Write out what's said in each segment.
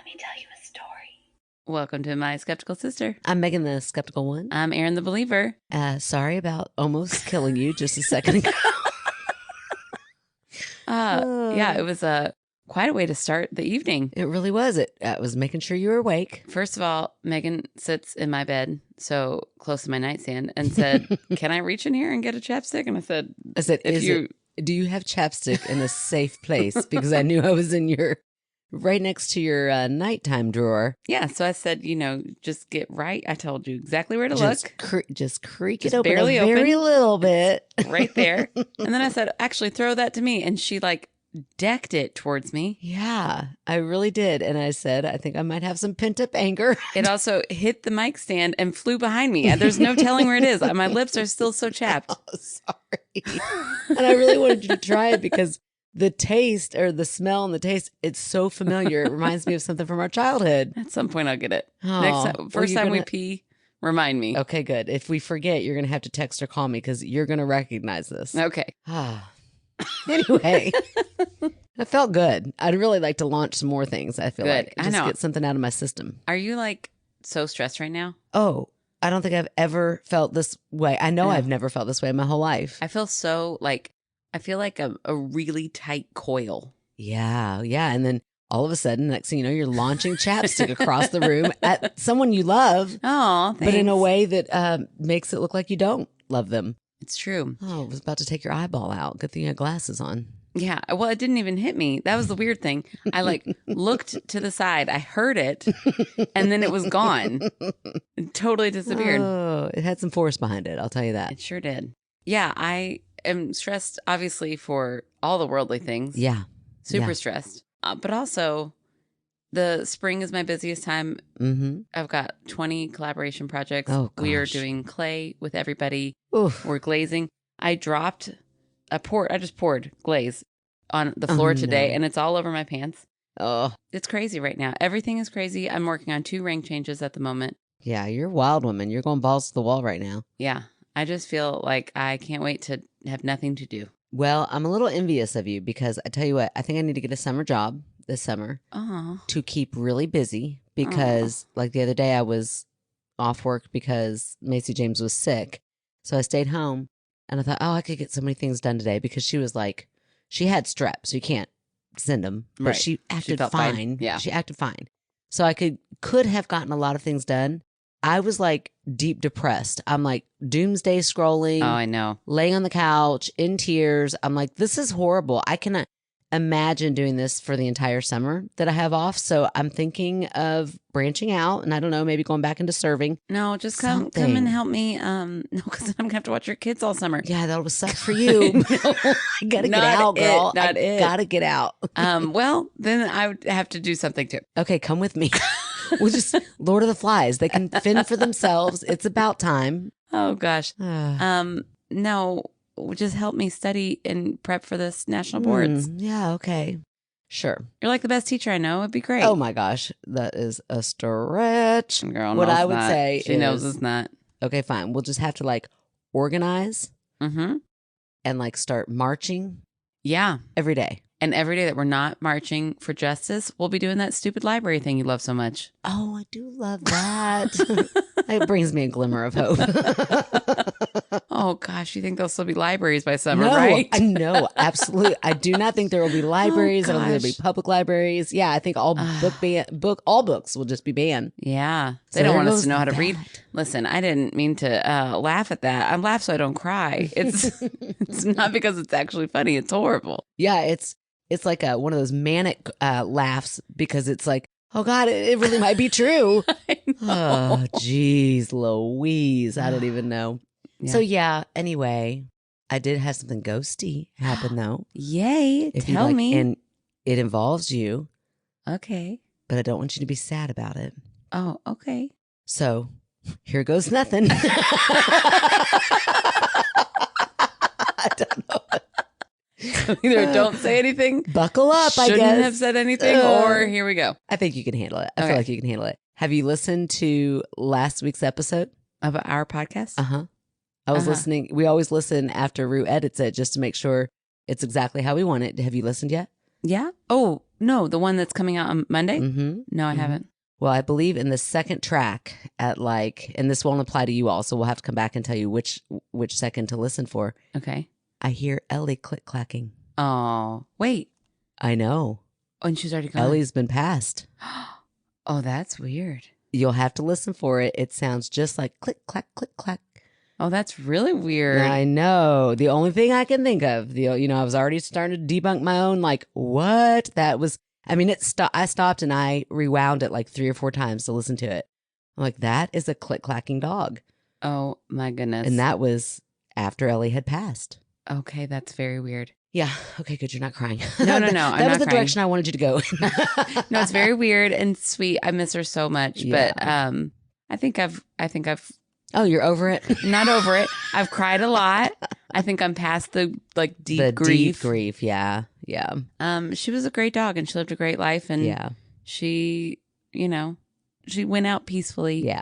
Let me tell you a story. Welcome to My Skeptical Sister. I'm Megan, the skeptical one. I'm Erin, the believer. Sorry about almost killing you just a second ago. Yeah, it was quite a way to start the evening. It really was. It was making sure you were awake. First of all, Megan sits in my bed, so close to my nightstand, and said, "Can I reach in here and get a chapstick?" And I said, do you have chapstick in a safe place? Because I knew I was in right next to your nighttime drawer. Yeah, so I said, just get right. I told you exactly where to look. Just creak Just it open barely a very little bit. Right there. And then I said, actually, throw that to me. And she decked it towards me. Yeah, I really did. And I said, I think I might have some pent up anger. It also hit the mic stand and flew behind me. And there's no telling where it is. My lips are still so chapped. Oh, sorry. And I really wanted you to try it because the taste or the smell and the taste, it's so familiar. It reminds me of something from our childhood. At some point, I'll get it. Oh, Next time, first time we pee, remind me. Okay, good. If we forget, you're going to have to text or call me because you're going to recognize this. Okay. Anyway, I felt good. I'd really like to launch some more things. I feel like I know. Get something out of my system. Are you so stressed right now? Oh, I don't think I've ever felt this way. I know I've never felt this way in my whole life. I feel so I feel like a really tight coil. Yeah. And then all of a sudden, next thing you know, you're launching chapstick across the room at someone you love. Oh, thanks. But in a way that makes it look like you don't love them. It's true. Oh, I was about to take your eyeball out. Good thing you had glasses on. Yeah. Well, it didn't even hit me. That was the weird thing. I looked to the side. I heard it and then it was gone. It totally disappeared. Oh, it had some force behind it. I'll tell you that. It sure did. Yeah. I am stressed, obviously, for all the worldly things. Yeah. Super stressed. But also, the spring is my busiest time. Mm-hmm. I've got 20 collaboration projects. Oh, gosh. We are doing clay with everybody. Oof. We're glazing. I dropped I just poured glaze on the floor today, and it's all over my pants. Oh. It's crazy right now. Everything is crazy. I'm working on 2 ring changes at the moment. Yeah, you're a wild woman. You're going balls to the wall right now. Yeah. I just feel like I can't wait to have nothing to do. Well, I'm a little envious of you because I tell you what, I think I need to get a summer job this summer to keep really busy because like the other day I was off work because Macy James was sick. So I stayed home and I thought, I could get so many things done today because she was she had strep, so you can't send them. But right. She acted fine. fine. Yeah. She acted fine. So I could have gotten a lot of things done. I was deep depressed. I'm doomsday scrolling. Oh, I know. Laying on the couch in tears. I'm this is horrible. I cannot imagine doing this for the entire summer that I have off. So I'm thinking of branching out and I don't know, maybe going back into serving. No, just come and help me. No, because I'm going to have to watch your kids all summer. Yeah, that would suck for you. I got to get out, girl. I got to get out. Well, then I would have to do something too. Okay, come with me. We'll just Lord of the Flies. They can fend for themselves. It's about time. Oh gosh. No, just help me study and prep for this national boards. Yeah. Okay. Sure. You're like the best teacher I know. It'd be great. Oh my gosh, that is a stretch. Girl, what I would not. say she knows it's not. Okay, fine. We'll just have to organize and start marching. Yeah, every day. And every day that we're not marching for justice, we'll be doing that stupid library thing you love so much. Oh, I do love that. It brings me a glimmer of hope. Oh, gosh. You think there'll still be libraries by summer, no, right? No, absolutely. I do not think there will be libraries. I don't think there'll be public libraries. Yeah, I think all books will just be banned. Yeah. They don't want us to know how to read. Listen, I didn't mean to laugh at that. I laugh so I don't cry. It's not because it's actually funny. It's horrible. Yeah, it's like one of those manic laughs because it's oh God, it really might be true. Oh, geez, Louise. I don't even know. Yeah. So yeah, anyway, I did have something ghosty happen though. Yay. Tell me. And it involves you. Okay. But I don't want you to be sad about it. Oh, okay. So here goes nothing. I don't know. Either don't say anything. Buckle up, I guess. Shouldn't have said anything, or here we go. I think you can handle it. I feel like you can handle it. Have you listened to last week's episode of our podcast? I was listening. We always listen after Rue edits it just to make sure it's exactly how we want it. Have you listened yet? Yeah. Oh, no. The one that's coming out on Monday? Mm-hmm. No, I haven't. Well, I believe in the second track at and this won't apply to you all, so we'll have to come back and tell you which second to listen for. Okay. I hear Ellie click-clacking. Oh, wait. I know. Oh, and she's already gone. Ellie's been passed. Oh, that's weird. You'll have to listen for it. It sounds just like click, clack. Oh, that's really weird. I know. The only thing I can think of, I was already starting to debunk my own, like, what? That was, I mean, I stopped and I rewound it like 3 or 4 times to listen to it. I'm like, that is a click-clacking dog. Oh, my goodness. And that was after Ellie had passed. Okay, that's very weird. Yeah. Okay, good. You're not crying. No. That I'm was not the crying. direction I wanted you to go. No, it's very weird and sweet. I miss her so much, Yeah. but I think I've Oh, you're over it? not over it. I've cried a lot. I think I'm past the deep grief. Deep grief, yeah. She was a great dog and she lived a great life and she, she went out peacefully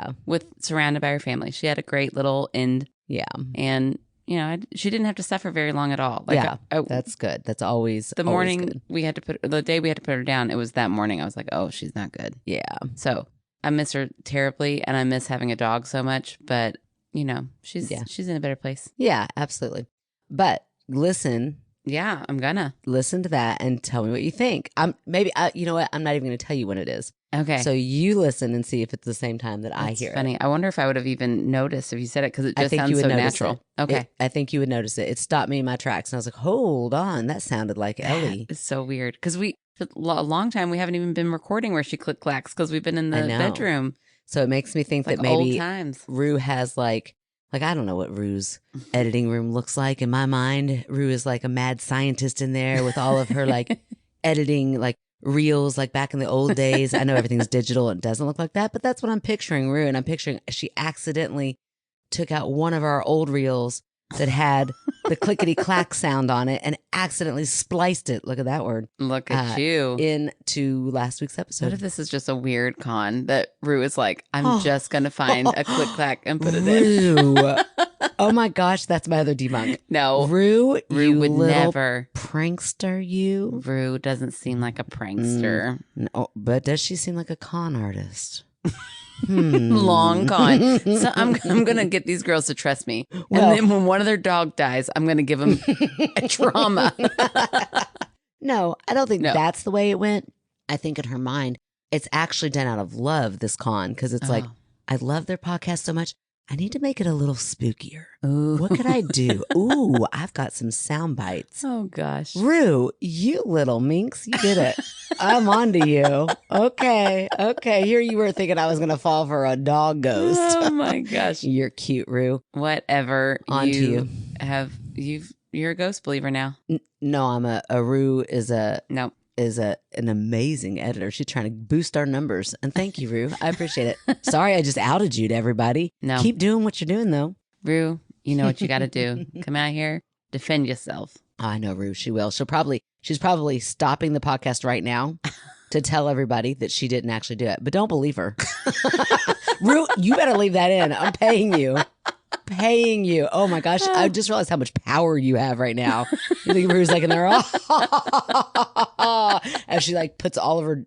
surrounded by her family. She had a great little end. Yeah. And she didn't have to suffer very long at all. That's good. That's always the always morning good. the day we had to put her down. It was that morning. I was like, oh, she's not good. Yeah. So I miss her terribly, and I miss having a dog so much. But she's in a better place. Yeah, absolutely. But listen. Yeah, I'm gonna listen to that and tell me what you think. You know what? I'm not even going to tell you when it is. Okay. So you listen and see if it's the same time that I hear funny. it. I wonder if I would have even noticed if you said it because it just sounds so natural. Okay. I think you would notice it. It stopped me in my tracks and I was like, hold on. That sounded like Ellie. It's so weird because for a long time we haven't even been recording where she click-clacks because we've been in the bedroom. So it makes me think that maybe old times. Rue has like I don't know what Rue's editing room looks like. In my mind, Rue is like a mad scientist in there with all of her editing reels like back in the old days. I know everything's digital. It doesn't look like that, but that's what I'm picturing Rue. And I'm picturing she accidentally took out one of our old reels that had the clickety clack sound on it and accidentally spliced it. Look at that word. Look at you. Into last week's episode. What if this is just a weird con that Rue is like, I'm just going to find a click clack and put it in. Rue. Oh my gosh, that's my other debunk. No. Rue would never. Prankster, you. Rue doesn't seem like a prankster. No, but does she seem like a con artist? Long con. So I'm gonna get these girls to trust me, and then when one of their dog dies, I'm gonna give them a trauma. No, I don't think that's the way it went. I think in her mind, it's actually done out of love. This con, because it's like I love their podcast so much. I need to make it a little spookier. Ooh. What could I do? Ooh, I've got some sound bites. Oh, gosh. Rue, you little minx, you did it. I'm on to you. Okay. Here you were thinking I was going to fall for a dog ghost. Oh, my gosh. You're cute, Rue. Whatever. On to you. You're a ghost believer now. No, I'm a Rue is a... No. Is an amazing editor. She's trying to boost our numbers. And thank you, Rue. I appreciate it. Sorry, I just outed you to everybody. No. Keep doing what you're doing, though. Rue, you know what you got to do. Come out here, defend yourself. Oh, I know, Rue. She will. She's probably stopping the podcast right now to tell everybody that she didn't actually do it. But don't believe her. Rue, you better leave that in. I'm paying you. Oh my gosh. I just realized how much power you have right now. You think Rue's in there. As she puts all of her,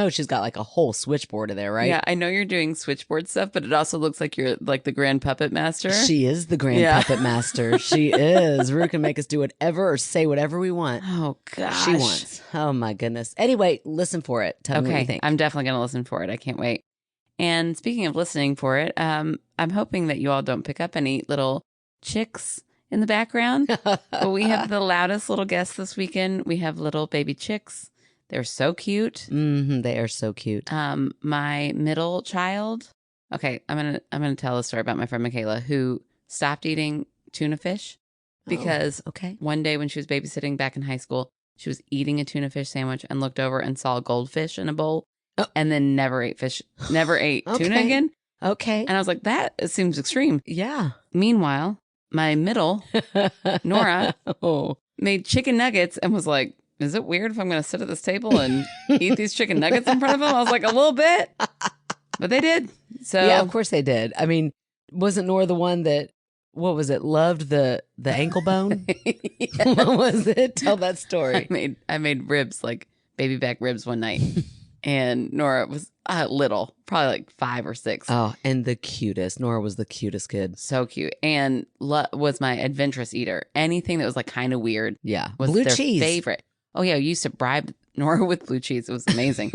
she's got a whole switchboard in there, right? Yeah. I know you're doing switchboard stuff, but it also looks like you're the grand puppet master. She is the grand puppet master. She is. Rue can make us do whatever or say whatever we want. Oh gosh. She wants. Oh my goodness. Anyway, listen for it. Tell me what you think. I'm definitely going to listen for it. I can't wait. And speaking of listening for it, I'm hoping that you all don't pick up any little chicks in the background. But we have the loudest little guests this weekend. We have little baby chicks. They're so cute. Mm-hmm, they are so cute. My middle child. Okay, I'm gonna tell a story about my friend Michaela who stopped eating tuna fish because one day when she was babysitting back in high school, she was eating a tuna fish sandwich and looked over and saw a goldfish in a bowl. And then never ate tuna again. Okay. And I was like, that seems extreme. Yeah. Meanwhile, my middle, Nora, made chicken nuggets and was like, is it weird if I'm going to sit at this table and eat these chicken nuggets in front of them? I was like, a little bit. But they did. So yeah, of course they did. I mean, wasn't Nora the one that what was it? Loved the ankle bone. What was it? Tell that story. I made ribs, like baby back ribs one night. And Nora was little, probably like 5 or 6. Oh, and the cutest. Nora was the cutest kid. So cute. And was my adventurous eater. Anything that was like kind of weird. Yeah. Was blue their cheese. favorite. Oh, yeah. We used to bribe Nora with blue cheese. It was amazing.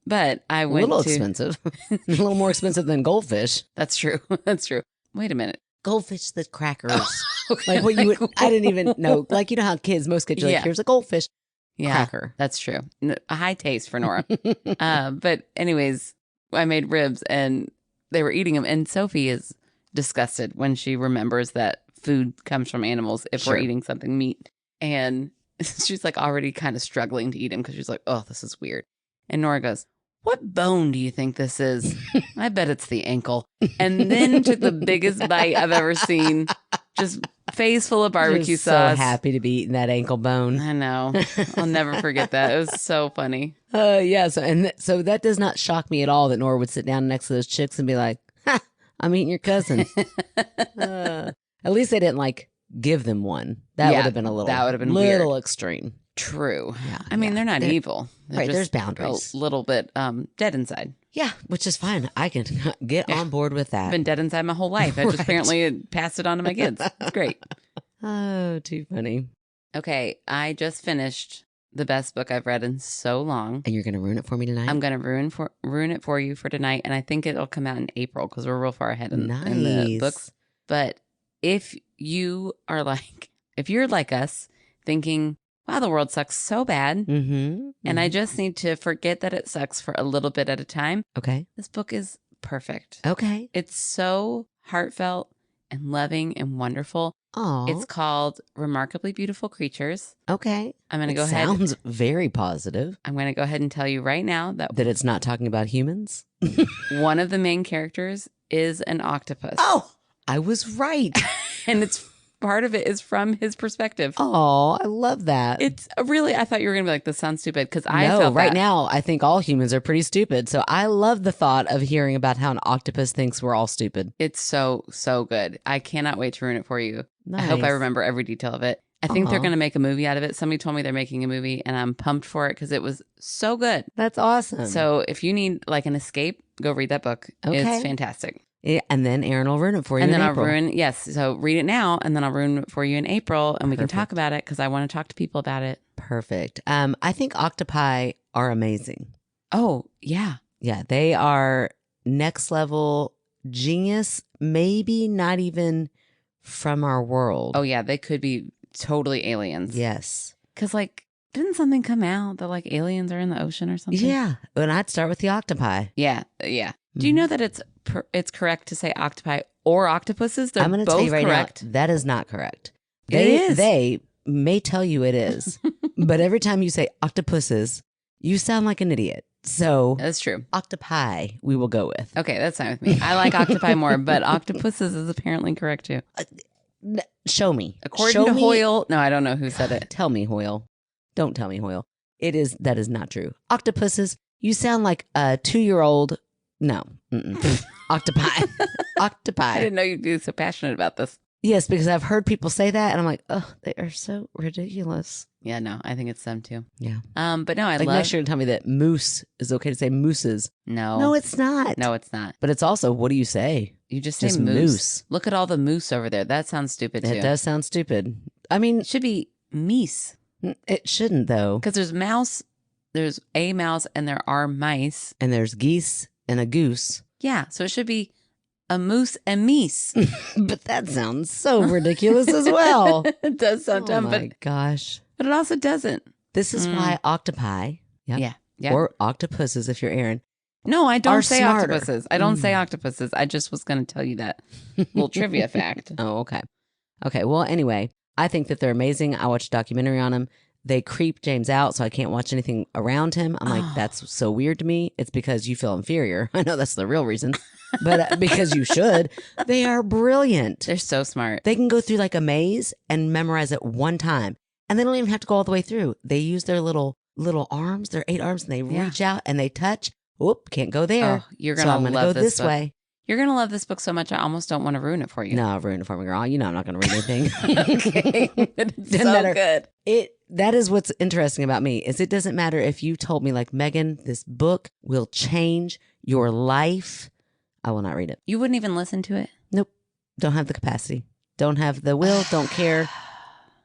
But I went a little expensive. A little more expensive than goldfish. That's true. That's true. Wait a minute. Goldfish, the crackers. Like what you would, I didn't even know. Like, you know how most kids are like, here's a goldfish. Yeah, cracker. That's true. A high taste for Nora. But anyways, I made ribs and they were eating them. And Sophie is disgusted when she remembers that food comes from animals if we're eating something meat. And she's like already kind of struggling to eat them because she's like, oh, this is weird. And Nora goes, what bone do you think this is? I bet it's the ankle. And then took the biggest bite I've ever seen. Just face full of barbecue sauce. So happy to be eating that ankle bone. I know. I'll never forget that. It was so funny. Yeah. So that does not shock me at all that Nora would sit down next to those chicks and be like, ha, I'm eating your cousin. At least they didn't like give them one. That would have been little extreme. True. Yeah, I mean, they're not evil. They're there's boundaries. A little bit dead inside. Yeah, which is fine. I can get on board with that. I've been dead inside my whole life. I just apparently passed it on to my kids. It's great. Oh, too funny. Okay, I just finished the best book I've read in so long. And you're going to ruin it for me tonight? I'm going to ruin it for you for tonight. And I think it'll come out in April because we're real far ahead in the books. But if you're like us thinking, wow, the world sucks so bad. And I just need to forget that it sucks for a little bit at a time. Okay. This book is perfect. Okay. It's so heartfelt and loving and wonderful. Oh. It's called Remarkably Beautiful Creatures. Okay. I'm going to go ahead. Sounds very positive. I'm going to go ahead and tell you right now that it's not talking about humans. One of the main characters is an octopus. Oh, I was right. And part of it is from his perspective. Oh, I love that. It's really, I thought you were going to be like, this sounds stupid because now I think all humans are pretty stupid. So I love the thought of hearing about how an octopus thinks we're all stupid. It's so, so good. I cannot wait to ruin it for you. Nice. I hope I remember every detail of it. I think they're going to make a movie out of it. Somebody told me they're making a movie and I'm pumped for it because it was so good. That's awesome. So if you need like an escape, go read that book. Okay. It's fantastic. Yeah, and then Aaron will ruin it for you. And then April. So read it now, and then I'll ruin it for you in April, and we can talk about it because I want to talk to people about it. Perfect. I think octopi are amazing. Oh, yeah. Yeah, they are next level genius, maybe not even from our world. Oh, yeah, they could be totally aliens. Yes. Because, like, didn't something come out that, like, aliens are in the ocean or something? Yeah, and I'd start with the octopi. Yeah. Do you know that it's correct to say octopi or octopuses? They're I'm going to both tell you right correct. now, that is not correct. It is. They may tell you it is, but every time you say octopuses, you sound like an idiot. So that's true. Octopi, we will go with. Okay, that's fine with me. I like octopi more, but octopuses is apparently correct too. Show me. According to Hoyle. No, I don't know who said it. Tell me, Hoyle. Don't tell me, Hoyle. That is not true. Octopuses, you sound like a 2-year-old. No. Octopi. Octopi. I didn't know you'd be so passionate about this. Yes, because I've heard people say that and I'm like, oh, they are so ridiculous. Yeah, no, I think it's them too. Yeah. But no, I like love. Make sure to tell me that moose is okay to say mooses. No. No, it's not. No, it's not. But it's also, what do you say? You just say moose. Look at all the moose over there. That sounds stupid too. It does sound stupid. I mean, it should be meese. It shouldn't though. Because there's a mouse and there are mice. And there's geese and a goose. Yeah, so it should be a moose and meese. But that sounds so ridiculous as well. It does sound dumb, but gosh. But it also doesn't. This is why octopi, yeah, or octopuses if you're Aaron. No, I don't say smarter. Octopuses. I don't say octopuses. I just was going to tell you that little trivia fact. Oh, okay. Okay, well, anyway, I think that they're amazing. I watched a documentary on them. They creep James out, so I can't watch anything around him. I'm like, that's so weird to me. It's because you feel inferior. I know that's the real reason, but because you should. They are brilliant. They're so smart. They can go through like a maze and memorize it one time, and they don't even have to go all the way through. They use their little arms, their 8 arms, and they reach out and they touch. Whoop, can't go there. Oh, you're going to love go this way. You're going to love this book so much, I almost don't want to ruin it for you. No, ruin it for me, girl. You know I'm not going to ruin anything. Okay. It's Doesn't so matter. good. That is what's interesting about me is it doesn't matter if you told me like, Megan, this book will change your life. I will not read it. You wouldn't even listen to it? Nope. Don't have the capacity. Don't have the will. Don't care.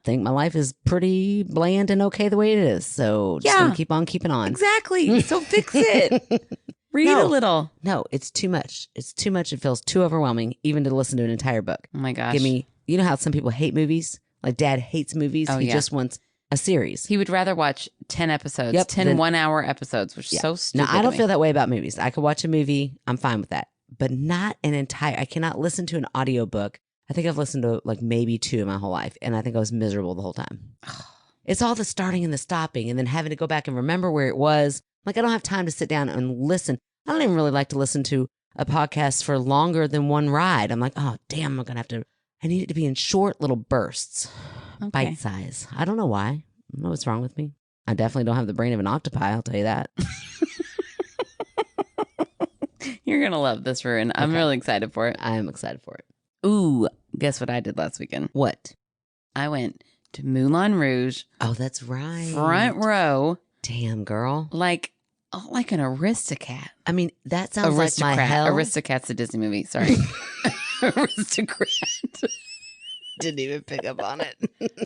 Think my life is pretty bland and okay the way it is. So just going to keep on keeping on. Exactly. So fix it. Read a little. No, it's too much. It's too much. It feels too overwhelming even to listen to an entire book. Oh my gosh. Give me, you know how some people hate movies? Like Dad hates movies. He just wants a series. He would rather watch 10 episodes, 10 1-hour episodes, which is so stupid. Now, I don't feel that way about movies. I could watch a movie. I'm fine with that. But not an entire, I cannot listen to an audiobook. I think I've listened to like maybe 2 in my whole life. And I think I was miserable the whole time. It's all the starting and the stopping and then having to go back and remember where it was. Like I don't have time to sit down and listen. I don't even really like to listen to a podcast for longer than one ride. I'm like, oh, damn, I'm going to have to, I need it to be in short little bursts, bite size. I don't know why. I don't know what's wrong with me. I definitely don't have the brain of an octopi. I'll tell you that. You're going to love this, Ruin. I'm really excited for it. I am excited for it. Ooh, guess what I did last weekend? What? I went to Moulin Rouge. Oh, that's right. Front row. Damn, girl. Like an Aristocat. I mean, that sounds like my hell. Aristocat's a Disney movie. Sorry. Aristocrat. Didn't even pick up on it.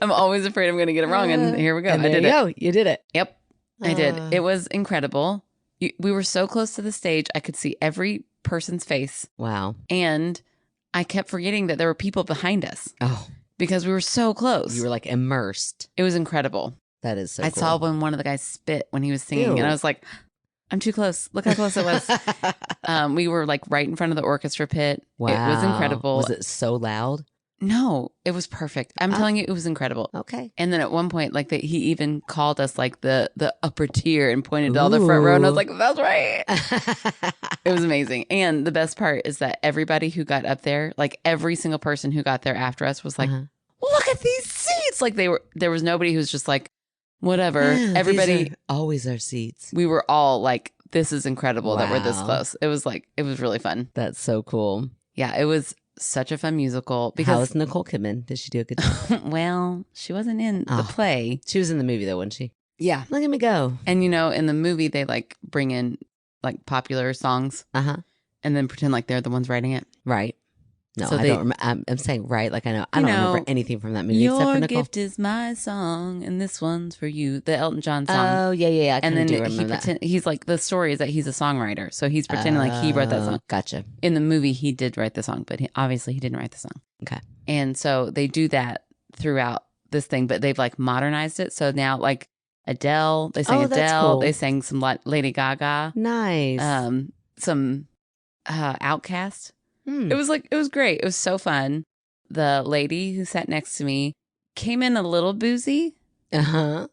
I'm always afraid I'm going to get it wrong. And here we go. I did it. You did it. Yep. I did. It was incredible. We were so close to the stage. I could see every person's face. Wow. And I kept forgetting that there were people behind us. Oh. Because we were so close. You were like immersed. It was incredible. That is so I cool. saw when one of the guys spit when he was singing. And I was like, I'm too close. Look how close it was. We were like right in front of the orchestra pit. Wow. It was incredible. Was it so loud? No, it was perfect. I'm telling you, it was incredible. Okay. And then at one point, like he even called us like the upper tier and pointed to all the front row. And I was like, that's right. It was amazing. And the best part is that everybody who got up there, like every single person who got there after us was like, look at these seats. Like there was nobody who was just like, whatever. Everybody. These are always our seats. We were all like, this is incredible that we're this close. It was really fun. That's so cool. Yeah, it was such a fun musical. Because how was Nicole Kidman? Did she do a good job? Well, she wasn't in the play. She was in the movie though, wasn't she? Yeah. Look at me go. And in the movie they like bring in like popular songs. And then pretend like they're the ones writing it. Right. No, so I don't remember. I'm saying right. Like I don't remember anything from that movie except for Nicole. Your gift is my song, and this one's for you. The Elton John song. Oh yeah. And then he's like, the story is that he's a songwriter, so he's pretending like he wrote that song. Gotcha. In the movie, he did write the song, but obviously he didn't write the song. Okay. And so they do that throughout this thing, but they've like modernized it. So now like Adele, they sang Adele. Cool. They sang some Lady Gaga. Nice. Some Outkast. It was great. It was so fun. The lady who sat next to me came in a little boozy. And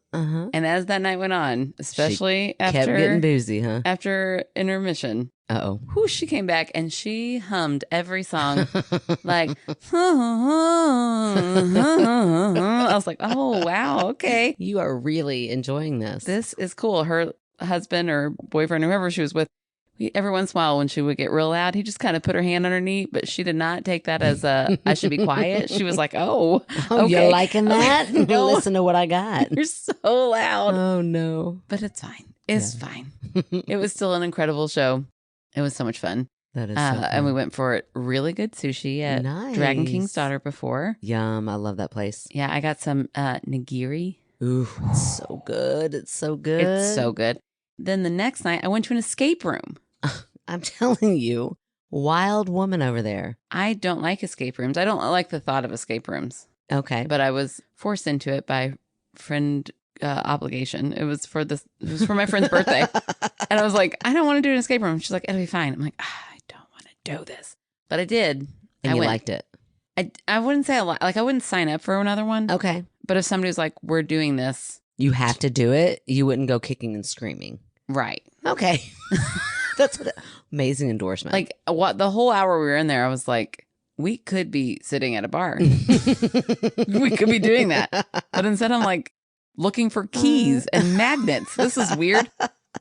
as that night went on, especially after kept getting boozy, after intermission. She came back and she hummed every song like I was like, oh wow, okay. You are really enjoying this. This is cool. Her husband or boyfriend, whoever she was with, every once in a while when she would get real loud, he just kind of put her hand on her knee, but she did not take that as I should be quiet. She was like, oh, okay. You're liking that? No. Listen to what I got. You're so loud. Oh, no. But it's fine. It's fine. It was still an incredible show. It was so much fun. That is so fun. And we went for really good sushi at Dragon King's Daughter before. Yum. I love that place. Yeah, I got some nigiri. Ooh, it's so good. It's so good. It's so good. Then the next night, I went to an escape room. I'm telling you, wild woman over there. I don't like escape rooms. I don't like the thought of escape rooms. Okay. But I was forced into it by friend obligation. It was for my friend's birthday. And I was like, I don't want to do an escape room. She's like, it'll be fine. I'm like, I don't want to do this. But I did. And you liked it. I wouldn't say a lot. Like I wouldn't sign up for another one. Okay. But if somebody was like, we're doing this. You have to do it. You wouldn't go kicking and screaming. Right. Okay. That's amazing endorsement. Like the whole hour we were in there, I was like, we could be sitting at a bar. We could be doing that. But instead I'm like looking for keys and magnets. This is weird.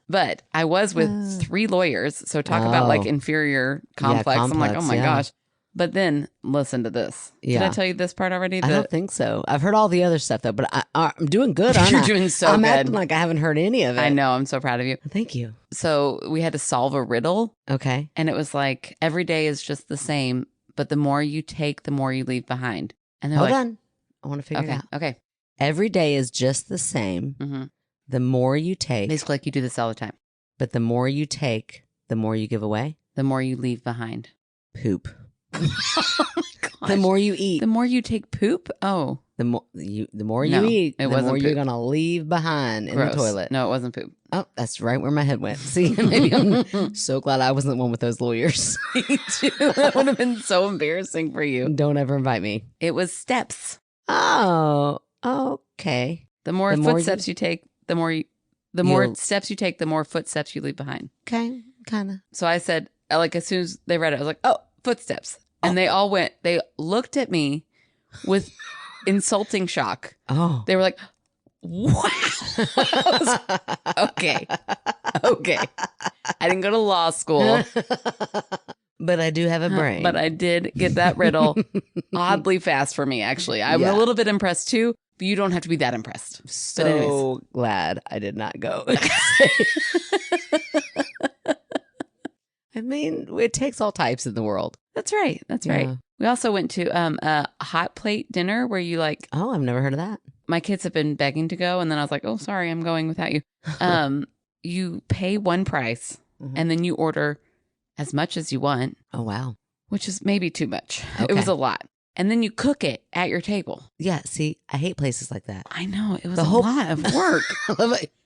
But I was with 3 lawyers. So talk about like inferior complex. I'm like, oh my gosh. But then listen to this. Did I tell you this part already? I don't think so. I've heard all the other stuff though, but I'm doing good, aren't You're I? doing so I'm good. acting like I haven't heard any of it. I know. I'm so proud of you. Thank you. So we had to solve a riddle. Okay. And it was like, every day is just the same, but the more you take, the more you leave behind. And they're Hold like, on. I want to figure it out. Okay. Every day is just the same. Mm-hmm. The more you take. Basically, like you do this all the time. But the more you take, the more you give away. The more you leave behind. Poop. Oh my gosh. The more you eat. The more you take poop? Oh. The more you eat, the more you're going to leave behind in the toilet. No, it wasn't poop. Oh, that's right where my head went. See, maybe I'm so glad I wasn't the one with those lawyers. Me too. That would have been so embarrassing for you. Don't ever invite me. It was steps. Oh, okay. The more footsteps you take, the more steps you take, the more footsteps you leave behind. Okay, kind of. So I said, like, as soon as they read it, I was like, oh, footsteps. And they looked at me with insulting shock. Oh. They were like, wow. Okay. I didn't go to law school. But I do have a brain. But I did get that riddle oddly fast for me, actually. I'm a little bit impressed too, but you don't have to be that impressed. So glad I did not go. I mean, it takes all types in the world. That's right. We also went to a hot plate dinner where you like... Oh, I've never heard of that. My kids have been begging to go, and then I was like, oh, sorry, I'm going without you. You pay one price, and then you order as much as you want. Oh, wow. Which is maybe too much. Okay. It was a lot. And then you cook it at your table. Yeah, see, I hate places like that. I know. It was a lot of work.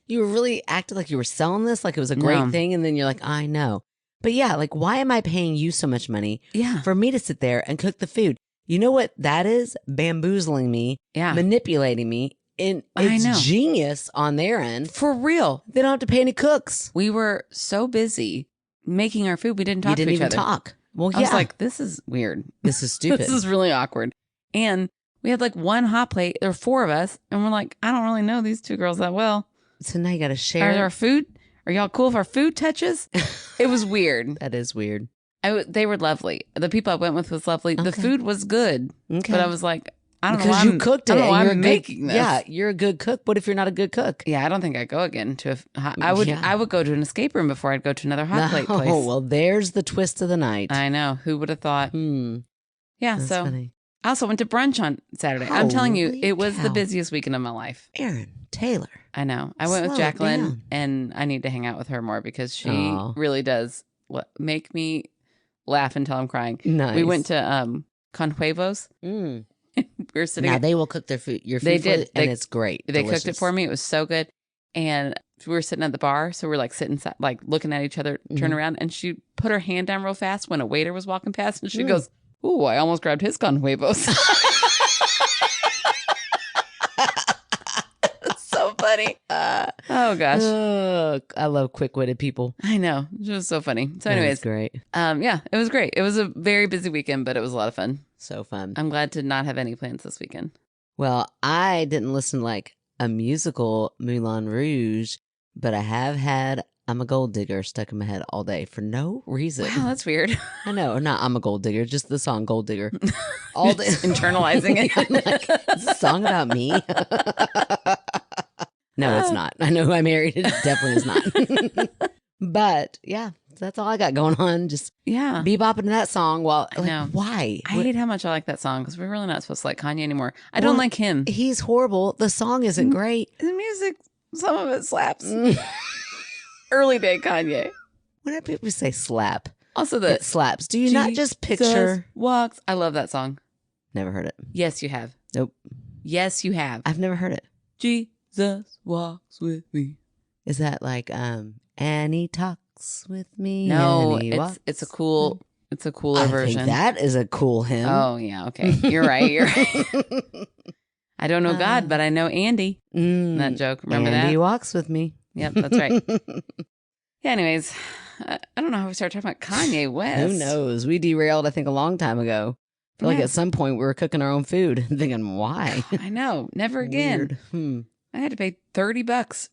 You were really acting like you were selling this, like it was a great thing, and then you're like, I know. But yeah, like, why am I paying you so much money for me to sit there and cook the food? You know what that is? Bamboozling me, manipulating me. And it's genius on their end. For real. They don't have to pay any cooks. We were so busy making our food, we didn't talk to each other. You didn't even talk. Well, I was like, this is weird. This is stupid. This is really awkward. And we had like one hot plate. There were 4 of us. And we're like, I don't really know these 2 girls that well. So now you got to share. Our food? Are y'all cool if our food touches? It was weird. That is weird. They were lovely. The people I went with was lovely. Okay. The food was good. Okay. But I was like, I don't know why you cooked it. I don't know why I'm making this. Yeah, you're a good cook. What if you're not a good cook? Yeah, I don't think I'd go again to I would go to an escape room before I'd go to another hot plate place. Oh, well, there's the twist of the night. I know. Who would have thought? Yeah, that's so funny. I also went to brunch on Saturday. I'm telling you, it was the busiest weekend of my life. Aaron Taylor. I know. I went with Jacqueline, and I need to hang out with her more because she really does make me laugh until I'm crying. Nice. We went to Conhuevos. We were sitting. Now they will cook your food. They did, and it's great. They cooked it for me. It was so good, and we were sitting at the bar, so we're like sitting, like looking at each other, turn around, and she put her hand down real fast when a waiter was walking past, and she goes, "Ooh, I almost grabbed his Conhuevos." So funny. Oh gosh. I love quick-witted people. I know. It was so funny. So anyways, great. Yeah, it was great. It was a very busy weekend, but it was a lot of fun. So fun. I'm glad to not have any plans this weekend. Well, I didn't listen to like a musical Moulin Rouge, but I have had I'm a Gold Digger stuck in my head all day for no reason. Wow, that's weird. I know, not I'm a Gold Digger, just the song Gold Digger. All day. Internalizing it. Like, is this a song about me? No, it's not. I know who I married. It definitely is not. But yeah, that's all I got going on. Just bebopping to that song. Well, I know. Why? I hate how much I like that song because we're really not supposed to like Kanye anymore. I don't like him. He's horrible. The song isn't great. The music, some of it slaps. Early day Kanye. When do people say slap? Also, it slaps. Do you not just picture walks? I love that song. Never heard it. Yes, you have. Nope. Yes, you have. I've never heard it. Jesus walks with me. Is that like and he talks with me? No, it's a cooler version. That is a cool hymn. Oh yeah, okay. You're right. I don't know God, but I know Andy. That joke. Remember that? Andy walks with me. Yep, that's right. Yeah, anyways, I don't know how we started talking about Kanye West. Who knows? We derailed, I think, a long time ago. I feel like at some point we were cooking our own food and thinking, why? I know. Never again. Weird. I had to pay $30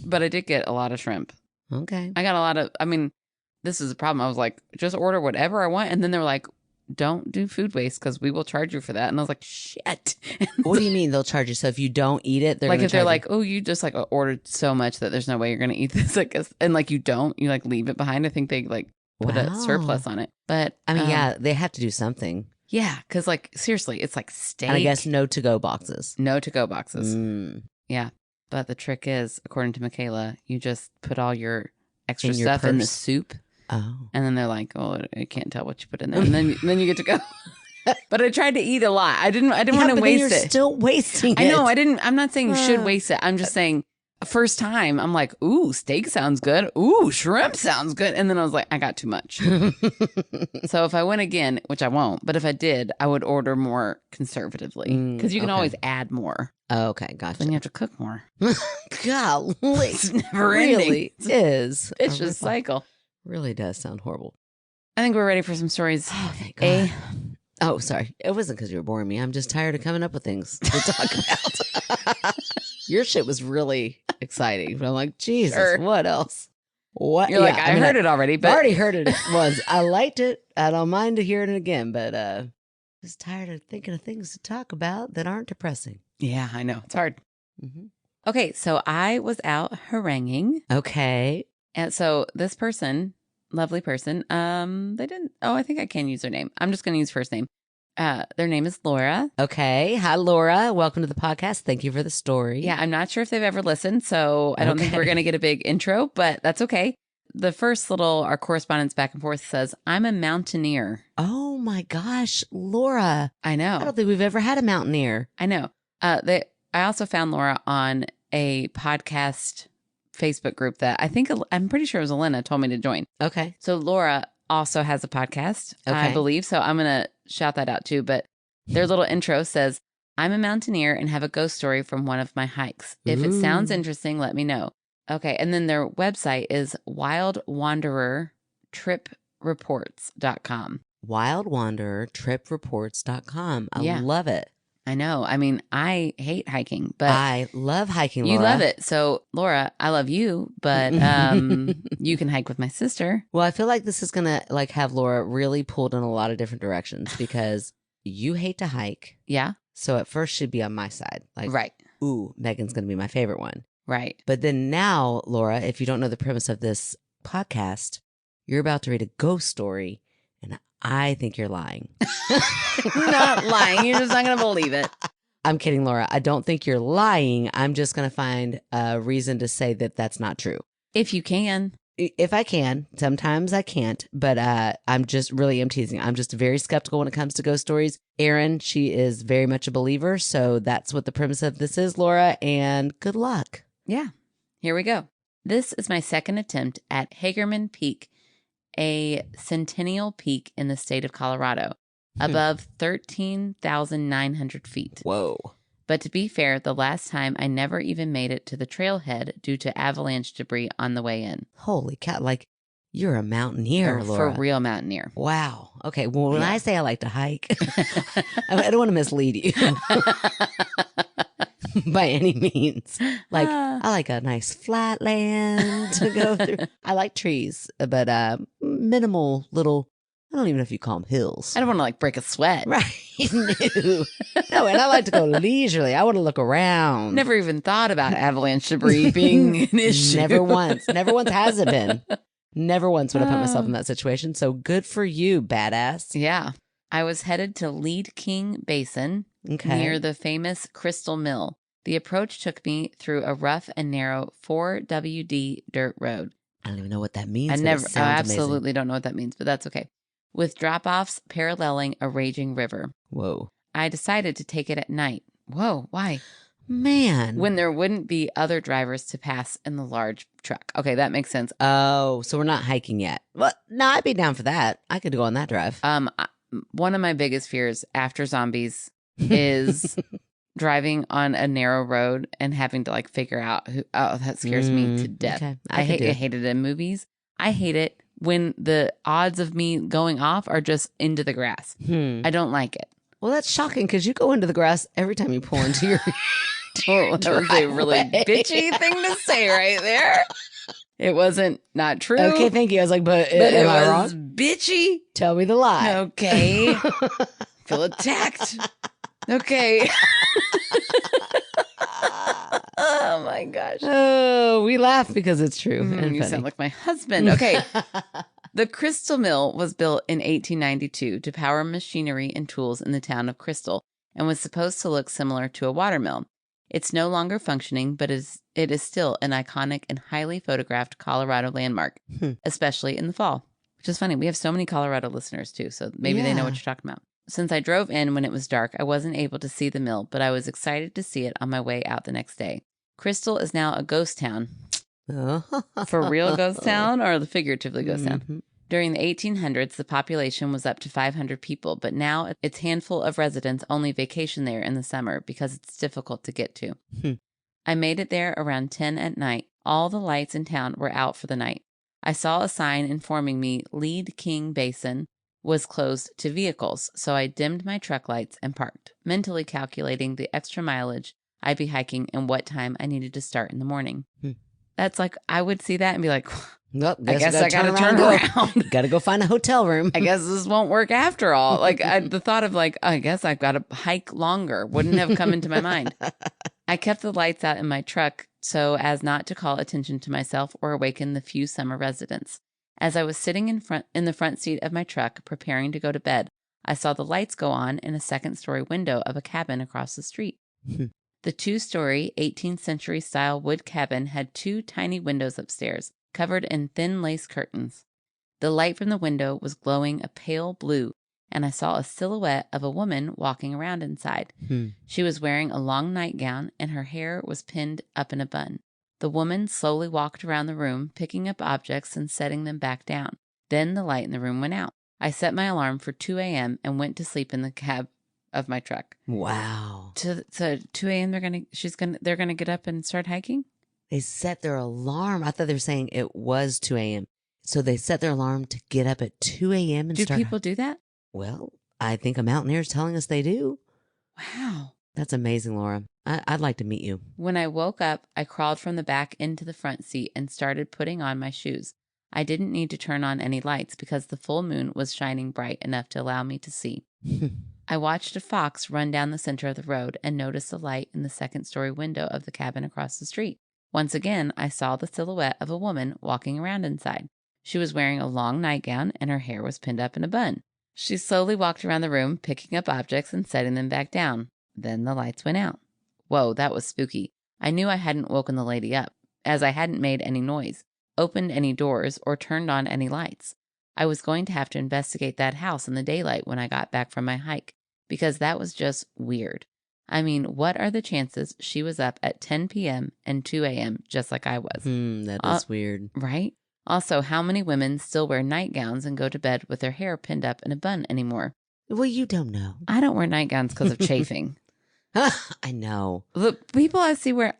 but I did get a lot of shrimp. Okay. I got a lot of, this is a problem. I was like, just order whatever I want. And then they were like, don't do food waste because we will charge you for that. And I was like, shit. What do you mean they'll charge you? So if you don't eat it, they're like gonna if they're charge like, oh, you just like ordered so much that there's no way you're gonna eat this, like, and like you don't, you like leave it behind. I think they like put a surplus on it. But I mean, yeah, they have to do something. Yeah, because like seriously, it's like steak. And I guess no to-go boxes. No to-go boxes. Yeah, but the trick is, according to Michaela, you just put all your extra stuff in the soup. Oh. And then they're like, oh, I can't tell what you put in there. And then you get to go. But I tried to eat a lot. I didn't want to waste you're it. Still wasting it. I know. I'm not saying you should waste it. I'm just saying first time I'm like, ooh, steak sounds good. Ooh, shrimp sounds good. And then I was like, I got too much. So if I went again, which I won't, but if I did, I would order more conservatively because you can always add more. Oh, okay, gotcha. Then you have to cook more. Golly. It's never really ending. Is. It's just cycle. Really does sound horrible. I think we're ready for some stories. Oh, thank God. Oh, sorry. It wasn't because you were boring me. I'm just tired of coming up with things to talk about. Your shit was really exciting. But I'm like, Jesus, what else? What? You're like, I heard it already. But I already heard it once. I liked it. I don't mind to hear it again. But just tired of thinking of things to talk about that aren't depressing. Yeah, I know. It's hard. Mm-hmm. Okay, so I was out haranguing. Okay. And so this person, lovely person, they didn't, I think I can use their name. I'm just going to use first name. Their name is Laura. Okay. Hi, Laura. Welcome to the podcast. Thank you for the story. Yeah, I'm not sure if they've ever listened, so I don't think we're going to get a big intro, but that's okay. The first our correspondence back and forth says, I'm a mountaineer. Oh my gosh, Laura. I know. I don't think we've ever had a mountaineer. I know. I also found Laura on a podcast Facebook group that I'm pretty sure it was Elena told me to join. Okay. So Laura also has a podcast, I believe. So I'm going to shout that out too. But their little intro says, I'm a mountaineer and have a ghost story from one of my hikes. If it sounds interesting, let me know. Okay. And then their website is wildwanderertripreports.com. Wildwanderertripreports.com. I love it. I know. I mean, I hate hiking, but I love hiking, Laura. You love it. So, Laura, I love you, but you can hike with my sister. Well, I feel like this is going to like have Laura really pulled in a lot of different directions because you hate to hike. Yeah. So at first she'd be on my side. Like, right. Ooh, Megan's going to be my favorite one. Right. But then now, Laura, if you don't know the premise of this podcast, you're about to read a ghost story. And I think you're lying. Not lying. You're just not going to believe it. I'm kidding, Laura. I don't think you're lying. I'm just going to find a reason to say that that's not true. If you can. If I can. Sometimes I can't. But I'm just really am teasing. I'm just very skeptical when it comes to ghost stories. Erin, she is very much a believer. So that's what the premise of this is, Laura. And good luck. Yeah. Here we go. This is my second attempt at Hagerman Peak, a centennial peak in the state of Colorado, above 13,900 feet. Whoa. But to be fair, the last time I never even made it to the trailhead due to avalanche debris on the way in. Holy cow. Like, you're a mountaineer, Laura. For real mountaineer. Wow. Okay. Well, when I say I like to hike, I don't want to mislead you. By any means. Like, I like a nice flat land to go through. I like trees, but minimal little, I don't even know if you call them hills. I don't want to like break a sweat. Right. No. No, and I like to go leisurely. I want to look around. Never even thought about avalanche debris being an issue. Never once. Never once has it been. Never once would I put myself in that situation. So good for you, badass. Yeah. I was headed to Lead King Basin near the famous Crystal Mill. The approach took me through a rough and narrow 4WD dirt road. I don't even know what that means. I absolutely don't know what that means, but that's okay. With drop-offs paralleling a raging river. Whoa. I decided to take it at night. Whoa, why? Man. When there wouldn't be other drivers to pass in the large truck. Okay, that makes sense. Oh, so we're not hiking yet. Well, no, I'd be down for that. I could go on that drive. One of my biggest fears after zombies is driving on a narrow road and having to like figure out that scares me to death. Okay. I hate it in movies. I hate it when the odds of me going off are just into the grass. I don't like it. Well, that's shocking because you go into the grass every time you pull into your that was a really bitchy thing to say right there. It wasn't not true. Okay, thank you. I was like, but But am it I was wrong? bitchy. Tell me the lie. Okay. Feel attacked. Okay. Oh my gosh. Oh, we laugh because it's true and You funny. sound like my husband. Okay. The Crystal Mill was built in 1892 to power machinery and tools in the town of Crystal and was supposed to look similar to a watermill. It's no longer functioning, but it is still an iconic and highly photographed Colorado landmark, especially in the fall, which is funny. We have so many Colorado listeners too, so maybe they know what you're talking about. Since I drove in when it was dark, I wasn't able to see the mill, but I was excited to see it on my way out the next day. Crystal is now a ghost town. For real ghost town or the figuratively ghost town? During the 1800s, the population was up to 500 people, but now its handful of residents only vacation there in the summer because it's difficult to get to. I made it there around 10 at night. All the lights in town were out for the night. I saw a sign informing me Lead King Basin was closed to vehicles, so I dimmed my truck lights and parked, mentally calculating the extra mileage I'd be hiking and what time I needed to start in the morning. That's like, I would see that and be like, well, I guess I got to turn around. Got to go find a hotel room. I guess this won't work after all. Like the thought of like, I guess I've got to hike longer wouldn't have come into my mind. I kept the lights out in my truck so as not to call attention to myself or awaken the few summer residents. As I was sitting in the front seat of my truck preparing to go to bed, I saw the lights go on in a second-story window of a cabin across the street. The 2-story, 18th century style wood cabin had 2 tiny windows upstairs, covered in thin lace curtains. The light from the window was glowing a pale blue, and I saw a silhouette of a woman walking around inside. She was wearing a long nightgown, and her hair was pinned up in a bun. The woman slowly walked around the room, picking up objects and setting them back down. Then the light in the room went out. I set my alarm for 2 a.m. and went to sleep in the cab of my truck. Wow. So 2 a.m. they're gonna get up and start hiking? They set their alarm. I thought they were saying it was 2 a.m. So they set their alarm to get up at 2 a.m. and start. Do people do that? Well, I think a mountaineer is telling us they do. Wow. That's amazing, Laura. I'd like to meet you. When I woke up, I crawled from the back into the front seat and started putting on my shoes. I didn't need to turn on any lights because the full moon was shining bright enough to allow me to see. I watched a fox run down the center of the road and noticed the light in the second-story window of the cabin across the street. Once again, I saw the silhouette of a woman walking around inside. She was wearing a long nightgown and her hair was pinned up in a bun. She slowly walked around the room, picking up objects and setting them back down. Then the lights went out. Whoa, that was spooky. I knew I hadn't woken the lady up, as I hadn't made any noise, opened any doors, or turned on any lights. I was going to have to investigate that house in the daylight when I got back from my hike, because that was just weird. I mean, what are the chances she was up at 10 p.m. and 2 a.m. just like I was? That is weird. Right? Also, how many women still wear nightgowns and go to bed with their hair pinned up in a bun anymore? Well, you don't know. I don't wear nightgowns because of chafing. I know. The people I see wear,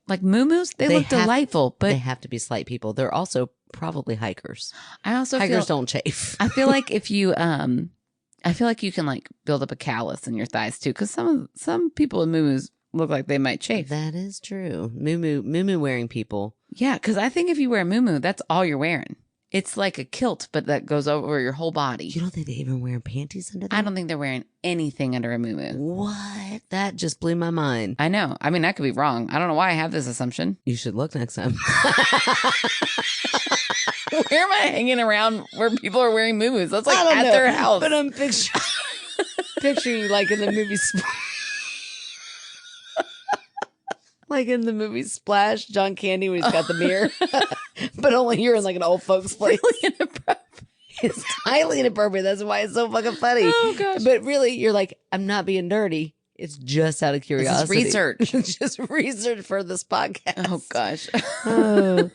like moomoos, they look delightful, but they have to be slight people. They're also probably hikers. I also hikers don't chafe. I feel like if you, I feel like you can like build up a callus in your thighs too, because some people in moomoos look like they might chafe. That is true. Moo wearing people. Yeah, because I think if you wear a moo, that's all you're wearing. It's like a kilt, but that goes over your whole body. You don't think they're even wearing panties under that? I don't think they're wearing anything under a moo. What? That just blew my mind. I know. I mean, I could be wrong. I don't know why I have this assumption. You should look next time. Where am I hanging around where people are wearing moo? That's like at their house. But I'm picturing you like in the movie like in the movie Splash, John Candy when he's got the mirror. But only you're in like an old folks place. Really inappropriate. It's highly inappropriate. That's why it's so fucking funny. Oh, gosh. But really, you're like, I'm not being dirty. It's just out of curiosity. This is research. It's just research for this podcast. Oh, gosh. Oh.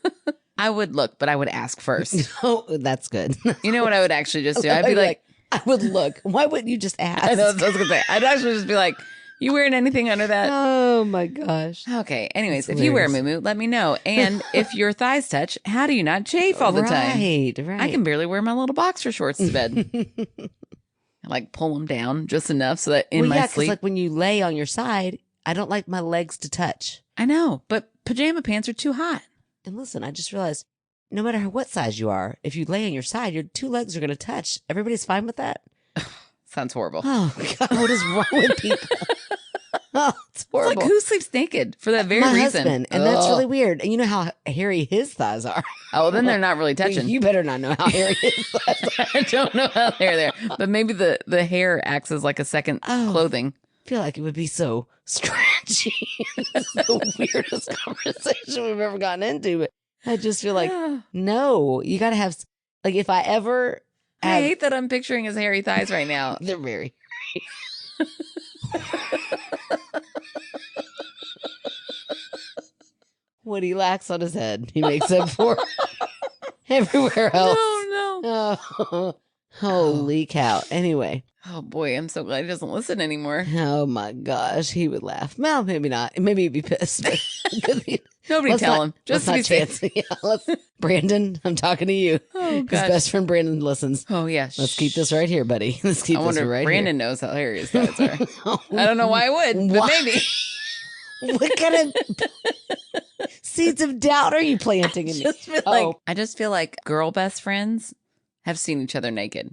I would look, but I would ask first. Oh, that's good. You know what I would actually just do? I'd be like, I would look. Why wouldn't you just ask? I know what I was going to say. I'd actually just be like, you wearing anything under that? Oh, my gosh. Okay. Anyways, if you wear a moo, let me know. And if your thighs touch, how do you not chafe all the time? Right. I can barely wear my little boxer shorts to bed. I like pull them down just enough so that in my sleep. Like when you lay on your side, I don't like my legs to touch. I know, but pajama pants are too hot. And listen, I just realized no matter what size you are, if you lay on your side, your two legs are going to touch. Everybody's fine with that? Sounds horrible. Oh, God. What is wrong with people? Oh, it's horrible. Like, who sleeps naked for that very My reason? husband, and that's really weird. And you know how hairy his thighs are. Oh, then they're not really touching. You better not know how hairy his thighs are. I don't know how they're there, but maybe the hair acts as like a second clothing. I feel like it would be so stretchy. This is the weirdest conversation we've ever gotten into. But I just feel like, no, you got to have, like, if I ever. I hate that I'm picturing his hairy thighs right now. They're very hairy. What he lacks on his head, he makes up for everywhere else. No. Oh, holy cow. Anyway. Oh, boy. I'm so glad he doesn't listen anymore. Oh, my gosh. He would laugh. Well, maybe not. Maybe he'd be pissed. Nobody tell him. Just to be safe. Yeah, Brandon, I'm talking to you. Oh, gosh. His best friend Brandon listens. Oh, yeah. Let's keep this right here, buddy. Let's keep this right here. Brandon knows how hairy his thighs are. I don't know why I would, but maybe. What kind of seeds of doubt are you planting in me? I just feel like girl best friends have seen each other naked.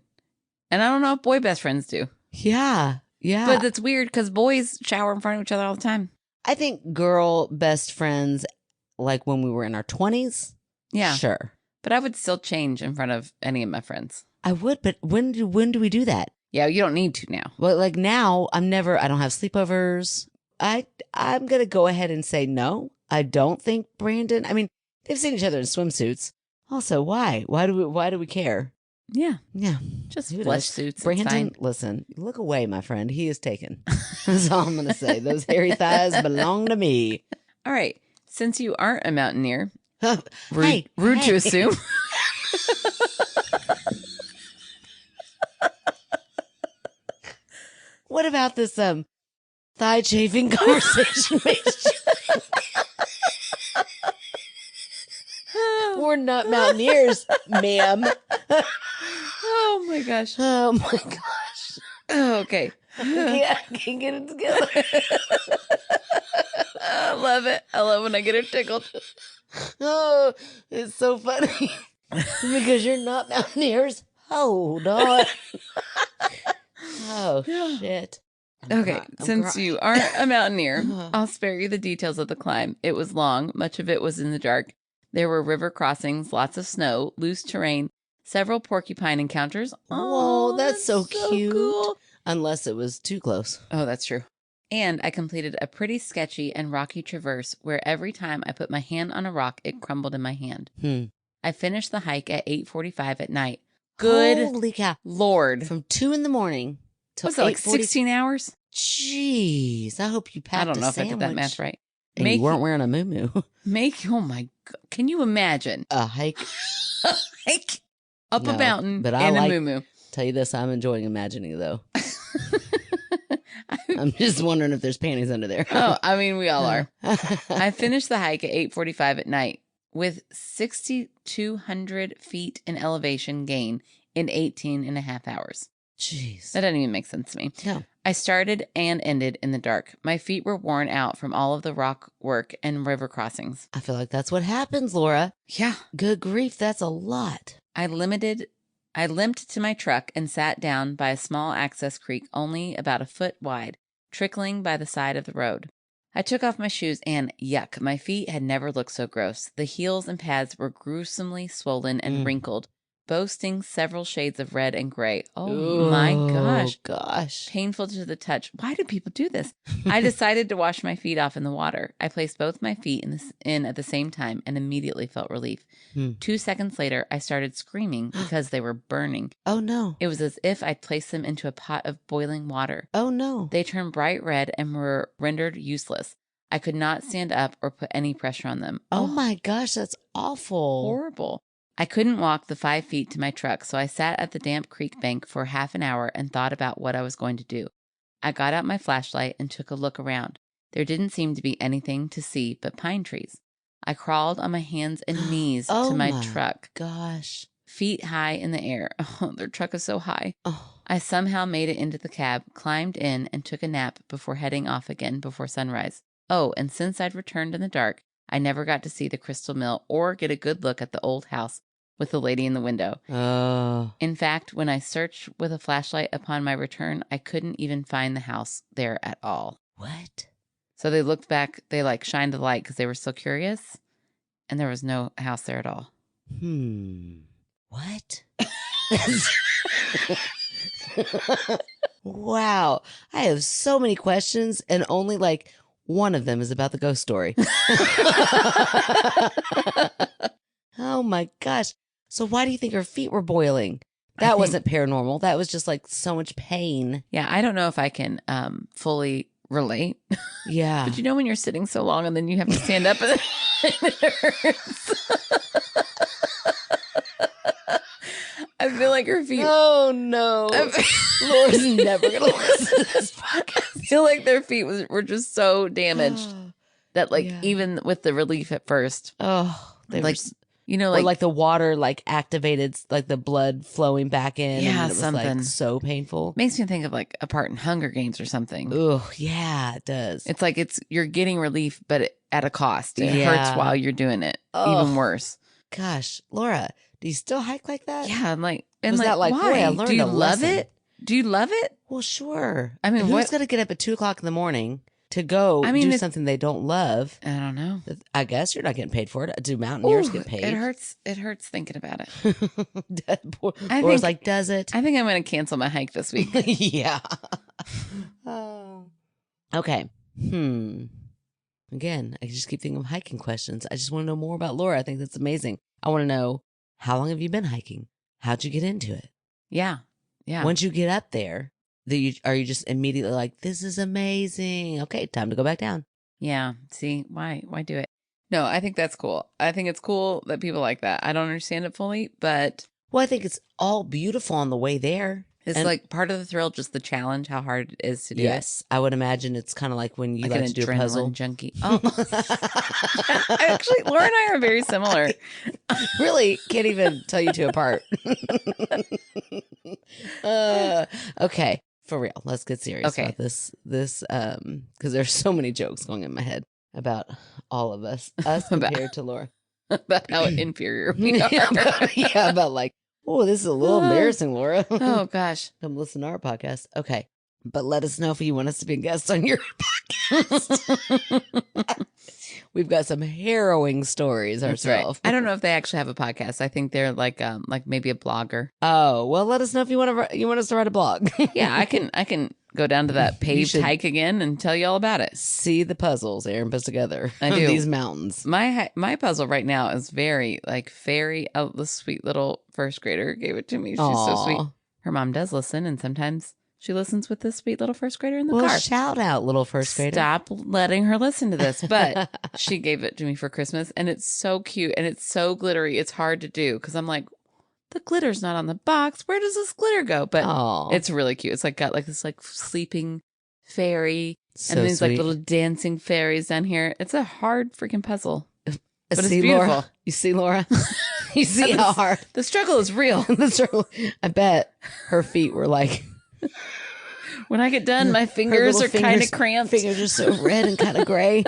And I don't know if boy best friends do. Yeah. But it's weird because boys shower in front of each other all the time. I think girl best friends, like when we were in our 20s. Yeah. Sure. But I would still change in front of any of my friends. I would, but when do we do that? Yeah, you don't need to now. Well, like now, I don't have sleepovers. I'm going to go ahead and say no. I don't think Brandon, I mean, they've seen each other in swimsuits. Also, why? Why do we care? Yeah. Yeah. Just flesh suits. Brandon, listen, look away, my friend. He is taken. That's all I'm going to say. Those hairy thighs belong to me. All right. Since you aren't a mountaineer, rude to assume. What about this thigh chafing conversation? We're not mountaineers, ma'am. Oh my gosh. Oh my gosh. Oh, okay. Yeah, I can't get it together. I love it. I love when I get her tickled. Oh, it's so funny. Because you're not mountaineers. Hold on. Oh, shit. Okay, since you aren't a mountaineer, I'll spare you the details of the climb. It was long. Much of it was in the dark. There were river crossings, lots of snow, loose terrain, several porcupine encounters. Oh, that's so cute. Cool. Unless it was too close. Oh, that's true. And I completed a pretty sketchy and rocky traverse where every time I put my hand on a rock, it crumbled in my hand. I finished the hike at 8:45 at night. Good Holy cow. Lord. From 2 a.m. till What's that, like 16 hours? Jeez. I hope you packed I don't know a if I did that math right. And you weren't wearing a moomoo. Oh my God. Can you imagine? A hike? Hike up a mountain in a moomoo. Tell you this, I'm enjoying imagining though. I'm just wondering if there's panties under there. Oh, I mean, we all are. I finished the hike at 8:45 at night with 6,200 feet in elevation gain in 18 and a half hours. Jeez. That doesn't even make sense to me. No. I started and ended in the dark. My feet were worn out from all of the rock work and river crossings. I feel like that's what happens, Laura. Yeah. Good grief, that's a lot. I limped to my truck and sat down by a small access creek only about a foot wide, trickling by the side of the road. I took off my shoes and, yuck, my feet had never looked so gross. The heels and pads were gruesomely swollen and wrinkled, boasting several shades of red and gray. Oh my gosh. Painful to the touch. Why do people do this? I decided to wash my feet off in the water. I placed both my feet in at the same time and immediately felt relief. 2 seconds later, I started screaming because they were burning. Oh no. It was as if I'd placed them into a pot of boiling water. Oh no. They turned bright red and were rendered useless. I could not stand up or put any pressure on them. Oh my gosh, that's awful. Horrible. I couldn't walk the 5 feet to my truck, so I sat at the damp creek bank for half an hour and thought about what I was going to do. I got out my flashlight and took a look around. There didn't seem to be anything to see but pine trees. I crawled on my hands and knees to my truck. Gosh. Feet high in the air. Oh, their truck is so high. Oh. I somehow made it into the cab, climbed in, and took a nap before heading off again before sunrise. Oh, and since I'd returned in the dark, I never got to see the Crystal Mill or get a good look at the old house with the lady in the window. Oh. In fact, when I searched with a flashlight upon my return, I couldn't even find the house there at all. What? So they looked back, they like shined a light because they were still curious, and there was no house there at all. What? Wow. I have so many questions, and only like one of them is about the ghost story. Oh my gosh. So why do you think her feet were boiling? That wasn't paranormal. That was just like so much pain. Yeah, I don't know if I can fully relate. Yeah. But you know when you're sitting so long and then you have to stand up and it hurts. I feel like her feet. Oh no. Laura's never going to listen to this podcast. I feel like their feet were just so damaged that even with the relief at first. Oh, they like, were... You know, like the water like activated like the blood flowing back in. Yeah, and it was something like so painful. Makes me think of like a part in Hunger Games or something. Oh, yeah, it does. It's like you're getting relief, but at a cost. It hurts while you're doing it. Oh, even worse. Gosh, Laura, do you still hike like that? Yeah, I'm like, was that like, why? Boy, I learned Do you a love lesson. it? Do you love it? Well, sure. I mean, who's going to get up at 2:00 in the morning to go do something they don't love? I don't know. I guess you're not getting paid for it. Do mountaineers get paid? It hurts. It hurts thinking about it. Laura's like, does it? I think I'm going to cancel my hike this week. Yeah. Okay. Again, I just keep thinking of hiking questions. I just want to know more about Laura. I think that's amazing. I want to know, how long have you been hiking? How'd you get into it? Yeah. Yeah. Once you get up there, are you just immediately like, this is amazing? Okay, time to go back down. Yeah. See, why do it? No, I think that's cool. I think it's cool that people like that. I don't understand it fully, but. Well, I think it's all beautiful on the way there. It's like part of the thrill, just the challenge, how hard it is to do it. Yes, I would imagine it's kind of like when you like to do a puzzle. Junkie. Oh, actually, Laura and I are very similar. Really, can't even tell you two apart. Okay, for real. Let's get serious about this. Because there's so many jokes going in my head about all of us compared to Laura. About how inferior we are. About like, oh, this is a little embarrassing, Laura. Oh, gosh. Come listen to our podcast. Okay. But let us know if you want us to be a guest on your podcast. We've got some harrowing stories ourselves. Right. I don't know if they actually have a podcast. I think they're like maybe a blogger. Oh, well, let us know if you want us to write a blog. Yeah, I can go down to that paved hike again and tell you all about it. See the puzzles Aaron puts together. I do. These mountains. My puzzle right now is very like fairy. Oh, the sweet little first grader gave it to me. She's so sweet. Her mom does listen, and sometimes she listens with this sweet little first grader in the car. Shout out, little first grader. Stop letting her listen to this. But she gave it to me for Christmas, and it's so cute, and it's so glittery. It's hard to do because I'm like, the glitter's not on the box. Where does this glitter go? But it's really cute. It's like got like this like sleeping fairy and these like little dancing fairies down here. It's a hard freaking puzzle. But it's beautiful. Laura? You see, Laura? You see how hard? The struggle is real. The struggle. I bet her feet were like... When I get done, my fingers are kind of cramped. Fingers are so red and kind of gray.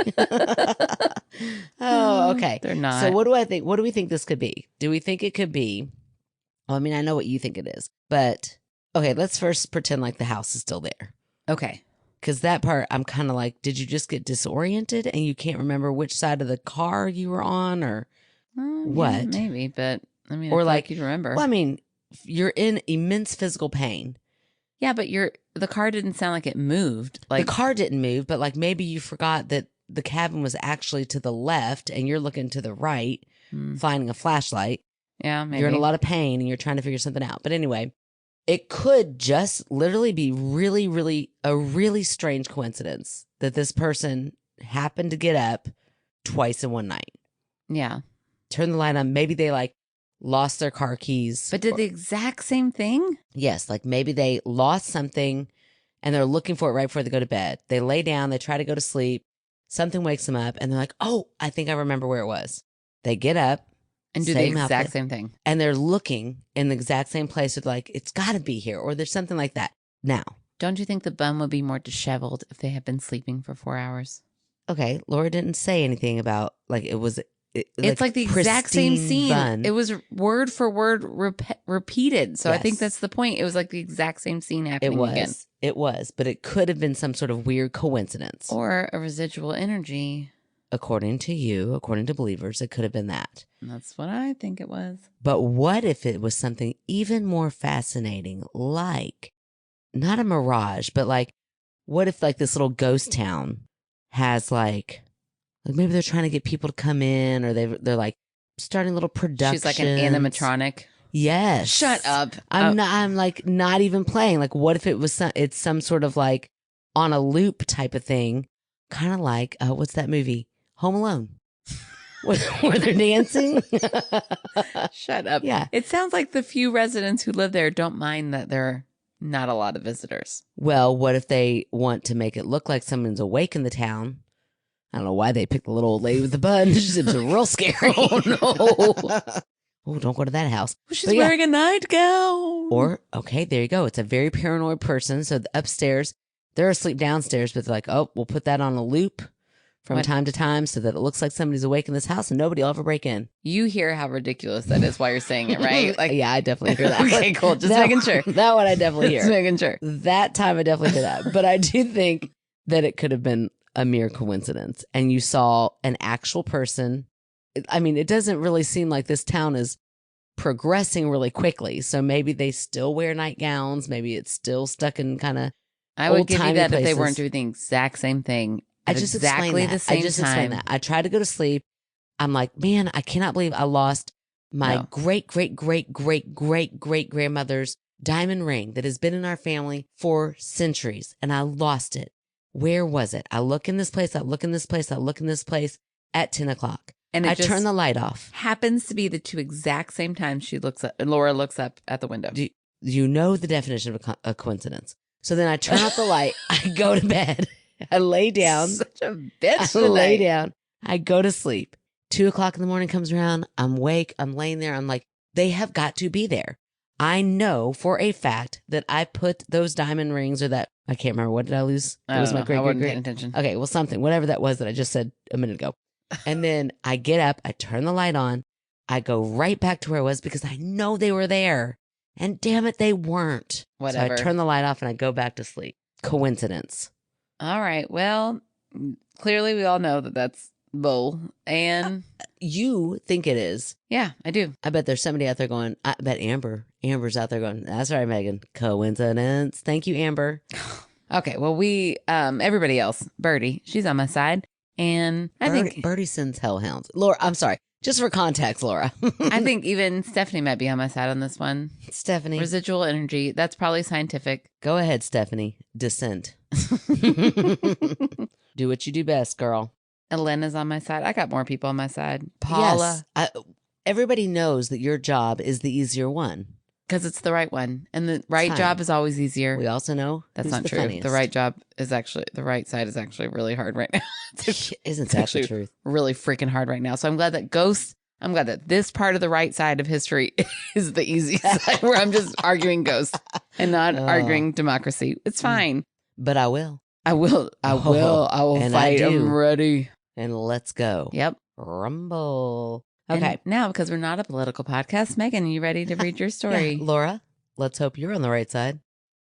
Oh, okay. They're not. So what do I think? What do we think this could be? Do we think it could be... Well, I mean, I know what you think it is. But, okay, let's first pretend like the house is still there. Okay. Because that part, I'm kind of like, did you just get disoriented and you can't remember which side of the car you were on or what? Yeah, maybe, but I mean, or like you'd remember. Well, I mean, you're in immense physical pain. Yeah, but the car didn't sound like it moved. Like the car didn't move, but like maybe you forgot that the cabin was actually to the left and you're looking to the right, finding a flashlight. Yeah, maybe. You're in a lot of pain and you're trying to figure something out. But anyway, it could just literally be really, really a really strange coincidence that this person happened to get up twice in one night. Yeah. Turn the light on. Maybe they like lost their car keys. But did the exact same thing? Yes. Like maybe they lost something and they're looking for it right before they go to bed. They lay down, they try to go to sleep. Something wakes them up and they're like, oh, I think I remember where it was. They get up. And do the exact same thing. And they're looking in the exact same place. They're like, it's got to be here. Or there's something like that. Now. Don't you think the bum would be more disheveled if they had been sleeping for 4 hours? okay, Laura didn't say anything about like it was. It's like the exact same scene. Bun. It was word for word repeated. So I think Yes. that's the point. It was like the exact same scene happening again. It was, but it could have been some sort of weird coincidence. Or a residual energy. According to you, according to believers, it could have been that. That's what I think it was. But what if it was something even more fascinating, like not a mirage, but like what if like this little ghost town has like maybe they're trying to get people to come in, or they're like starting little productions. She's like an animatronic. Yes. Shut up. I'm like not even playing. Like what if it was it's some sort of like on a loop type of thing, kind of like what's that movie? Home Alone. Where they're dancing. Shut up. Yeah. It sounds like the few residents who live there don't mind that there are not a lot of visitors. Well, what if they want to make it look like someone's awake in the town? I don't know why they picked the little old lady with the bun. It was real scary. Oh, no. Oh, don't go to that house. She's wearing a nightgown. Or, okay, there you go. It's a very paranoid person. So upstairs, they're asleep downstairs, but they're like, oh, we'll put that on a loop from time to time so that it looks like somebody's awake in this house and nobody will ever break in. You hear how ridiculous that is while you're saying it, right? Like, yeah, I definitely hear that. Okay, cool. Just making sure. That one I definitely hear. Just making sure. That time I definitely hear that. But I do think that it could have been a mere coincidence. And you saw an actual person. I mean, it doesn't really seem like this town is progressing really quickly. So maybe they still wear nightgowns. Maybe it's still stuck in kind of I would give you that places. if they weren't doing the exact same thing. I just exactly the same explained that. I tried to go to sleep. I'm like, man, I cannot believe I lost my great grandmother's diamond ring that has been in our family for centuries, and I lost it. Where was it? I look in this place. I look in this place. I look in this place at 10 o'clock. And I turn the light off. Happens to be the two exact same times she looks up, and Laura looks up at the window. Do you know the definition of a coincidence? So then I turn off the light. I go to bed. I lay down. Such a bitch. I lay down. I go to sleep. 2 o'clock in the morning comes around. I'm awake. I'm laying there. I'm like, they have got to be there. I know for a fact that I put those diamond rings or that, I can't remember. What did I lose? It was my great. Attention. Okay, well, something, whatever that was that I just said a minute ago. And then I get up. I turn the light on. I go right back to where I was because I know they were there. And damn it, they weren't. Whatever. So I turn the light off and I go back to sleep. Coincidence. All right. Well, clearly we all know that that's bull. And you think it is. Yeah, I do. I bet there's somebody out there going, I bet Amber's out there going, that's right, Megan. Coincidence. Thank you, Amber. Okay. Well, everybody else, Birdie, she's on my side. And I think Birdie sends hellhounds. Laura, I'm sorry. Just for context, Laura. I think even Stephanie might be on my side on this one. Stephanie. Residual energy. That's probably scientific. Go ahead, Stephanie. Dissent. Do what you do best, girl. Elena's on my side. I got more people on my side. Paula. Yes. Everybody knows that your job is the easier one. Because it's the right one. And the right job is always easier. We also know that's not true. Funniest. The right side is actually really hard right now. Isn't that the truth? Really freaking hard right now. So I'm glad that this part of the right side of history is the easy side where I'm just arguing ghosts and not arguing democracy. It's fine. But I will. I will and fight. I'm ready. And let's go. Yep. Rumble. Okay. And now, because we're not a political podcast, Megan, are you ready to read your story? Yeah. Laura, let's hope you're on the right side.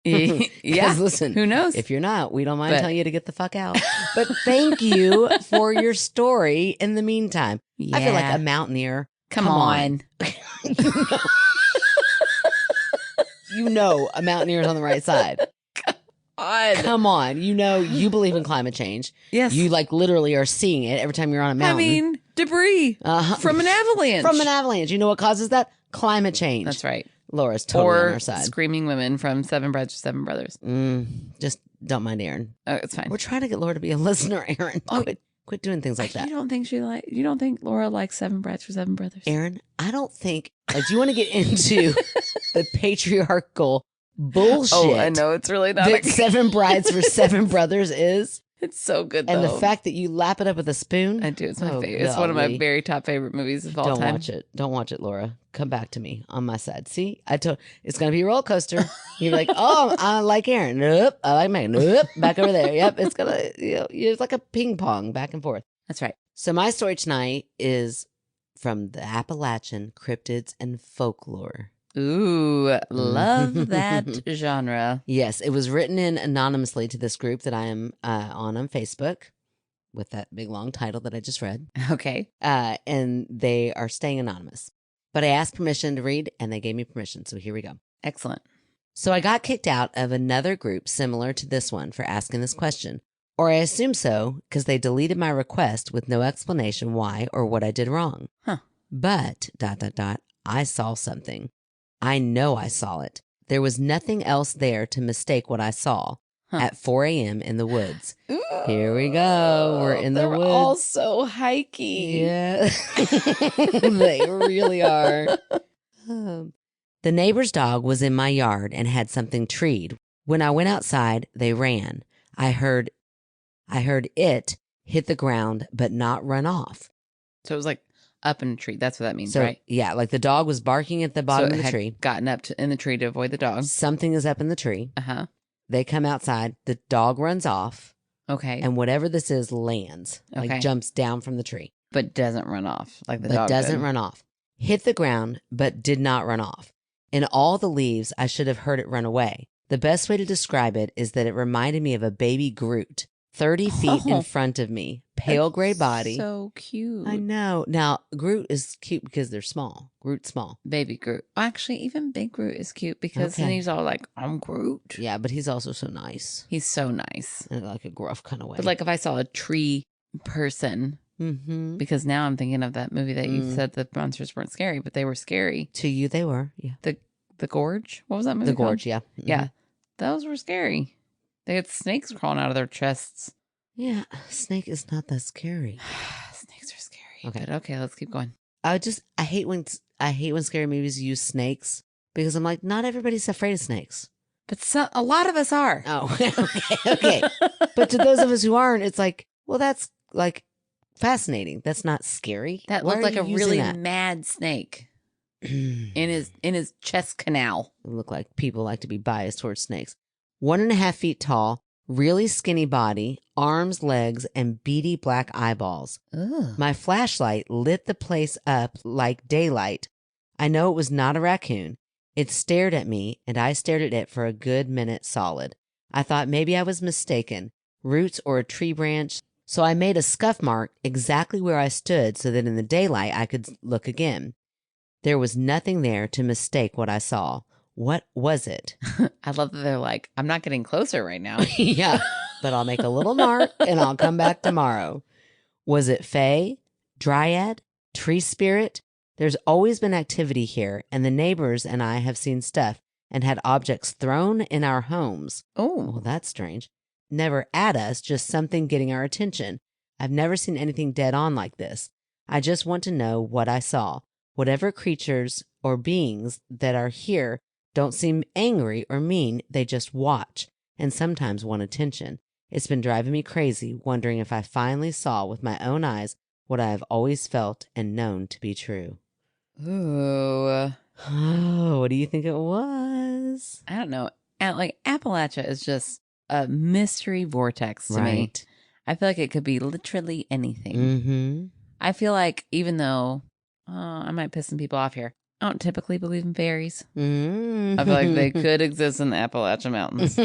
Yeah. Listen, who knows? If you're not, we don't mind telling you to get the fuck out. But thank you for your story in the meantime. Yeah. I feel like a mountaineer. Come on. You know a mountaineer is on the right side. Come on. You know you believe in climate change. Yes. You like literally are seeing it every time you're on a mountain. I mean, debris from an avalanche. From an avalanche. You know what causes that? Climate change. That's right. Laura's totally on our side. Screaming women from Seven Brides for Seven Brothers. Just don't mind Aaron. Oh, it's fine. We're trying to get Laura to be a listener, Aaron. Quit doing things like that. You don't think Laura likes Seven Brides for Seven Brothers? Aaron, I don't think, do you want to get into the patriarchal bullshit? Oh, I know it's really not. That Seven Brides for Seven Brothers is. It's so good, And though. the fact that you lap it up with a spoon. I do. It's my favorite. It's one of my very top favorite movies of all time. Don't watch it. Don't watch it, Laura. Come back to me on my side. See, I told it's going to be a roller coaster. You're like, oh, I like Aaron. Nope. I like Megan. Nope. Back over there. Yep. It's going to, it's like a ping pong back and forth. That's right. So my story tonight is from the Appalachian cryptids and folklore. Ooh, love that genre. Yes, it was written in anonymously to this group that I am on Facebook with that big long title that I just read. Okay. And they are staying anonymous. But I asked permission to read and they gave me permission. So here we go. Excellent. So I got kicked out of another group similar to this one for asking this question. Or I assume so because they deleted my request with no explanation why or what I did wrong. Huh. But, I saw something. I know I saw it. There was nothing else there to mistake what I saw at 4 a.m. in the woods. Ooh, here we go. We're in the woods. They're all so hikey. Yeah. They really are. The neighbor's dog was in my yard and had something treed. When I went outside, they ran. I heard it hit the ground, but not run off. So it was like up in a tree. That's what that means, So, right? Yeah, like the dog was barking at the bottom So of it the had tree. gotten up in the tree to avoid the dog. Something is up in the tree. Uh-huh. They come outside. The dog runs off. Okay. And whatever this is lands. Okay. Like jumps down from the tree. But doesn't run off like the dog But doesn't did. run off. Hit the ground, but did not run off. In all the leaves, I should have heard it run away. The best way to describe it is that it reminded me of a baby Groot. 30 feet in front of me. Pale gray body. So cute. I know. Now, Groot is cute because they're small. Groot's small. Baby Groot. Actually, even Big Groot is cute because then he's all like, I'm Groot. Yeah, but he's also so nice. He's so nice. In like a gruff kind of way. But like if I saw a tree person, because now I'm thinking of that movie that you said the monsters weren't scary, but they were scary. To you, they were. Yeah. The Gorge? What was that movie The Gorge, called? yeah. Yeah. Those were scary. They had snakes crawling out of their chests. Yeah, snake is not that scary. Snakes are scary. Okay. But okay, let's keep going. I hate when scary movies use snakes because I'm like, not everybody's afraid of snakes. But a lot of us are. Oh, okay. But to those of us who aren't, it's like, well, that's like fascinating. That's not scary. That Why looked are like you a using really that? mad snake in his chest canal. Look like people like to be biased towards snakes. 1.5 feet tall, really skinny body, arms, legs, and beady black eyeballs. Ugh. My flashlight lit the place up like daylight. I know it was not a raccoon. It stared at me, and I stared at it for a good minute solid. I thought maybe I was mistaken, roots or a tree branch, so I made a scuff mark exactly where I stood so that in the daylight I could look again. There was nothing there to mistake what I saw. What was it? I love that they're like, I'm not getting closer right now. Yeah, but I'll make a little mark and I'll come back tomorrow. Was it fae, dryad, tree spirit? There's always been activity here, and the neighbors and I have seen stuff and had objects thrown in our homes. Oh, Well, that's strange. Never at us, just something getting our attention. I've never seen anything dead on like this. I just want to know what I saw. Whatever creatures or beings that are here don't seem angry or mean, they just watch and sometimes want attention. It's been driving me crazy, wondering if I finally saw with my own eyes what I have always felt and known to be true. ooh. Oh, what do you think it was? I don't know. Like Appalachia is just a mystery vortex to me. I feel like it could be literally anything. Mm-hmm. I feel like even though I might piss some people off here, I don't typically believe in fairies. Mm-hmm. I feel like they could exist in the Appalachian Mountains.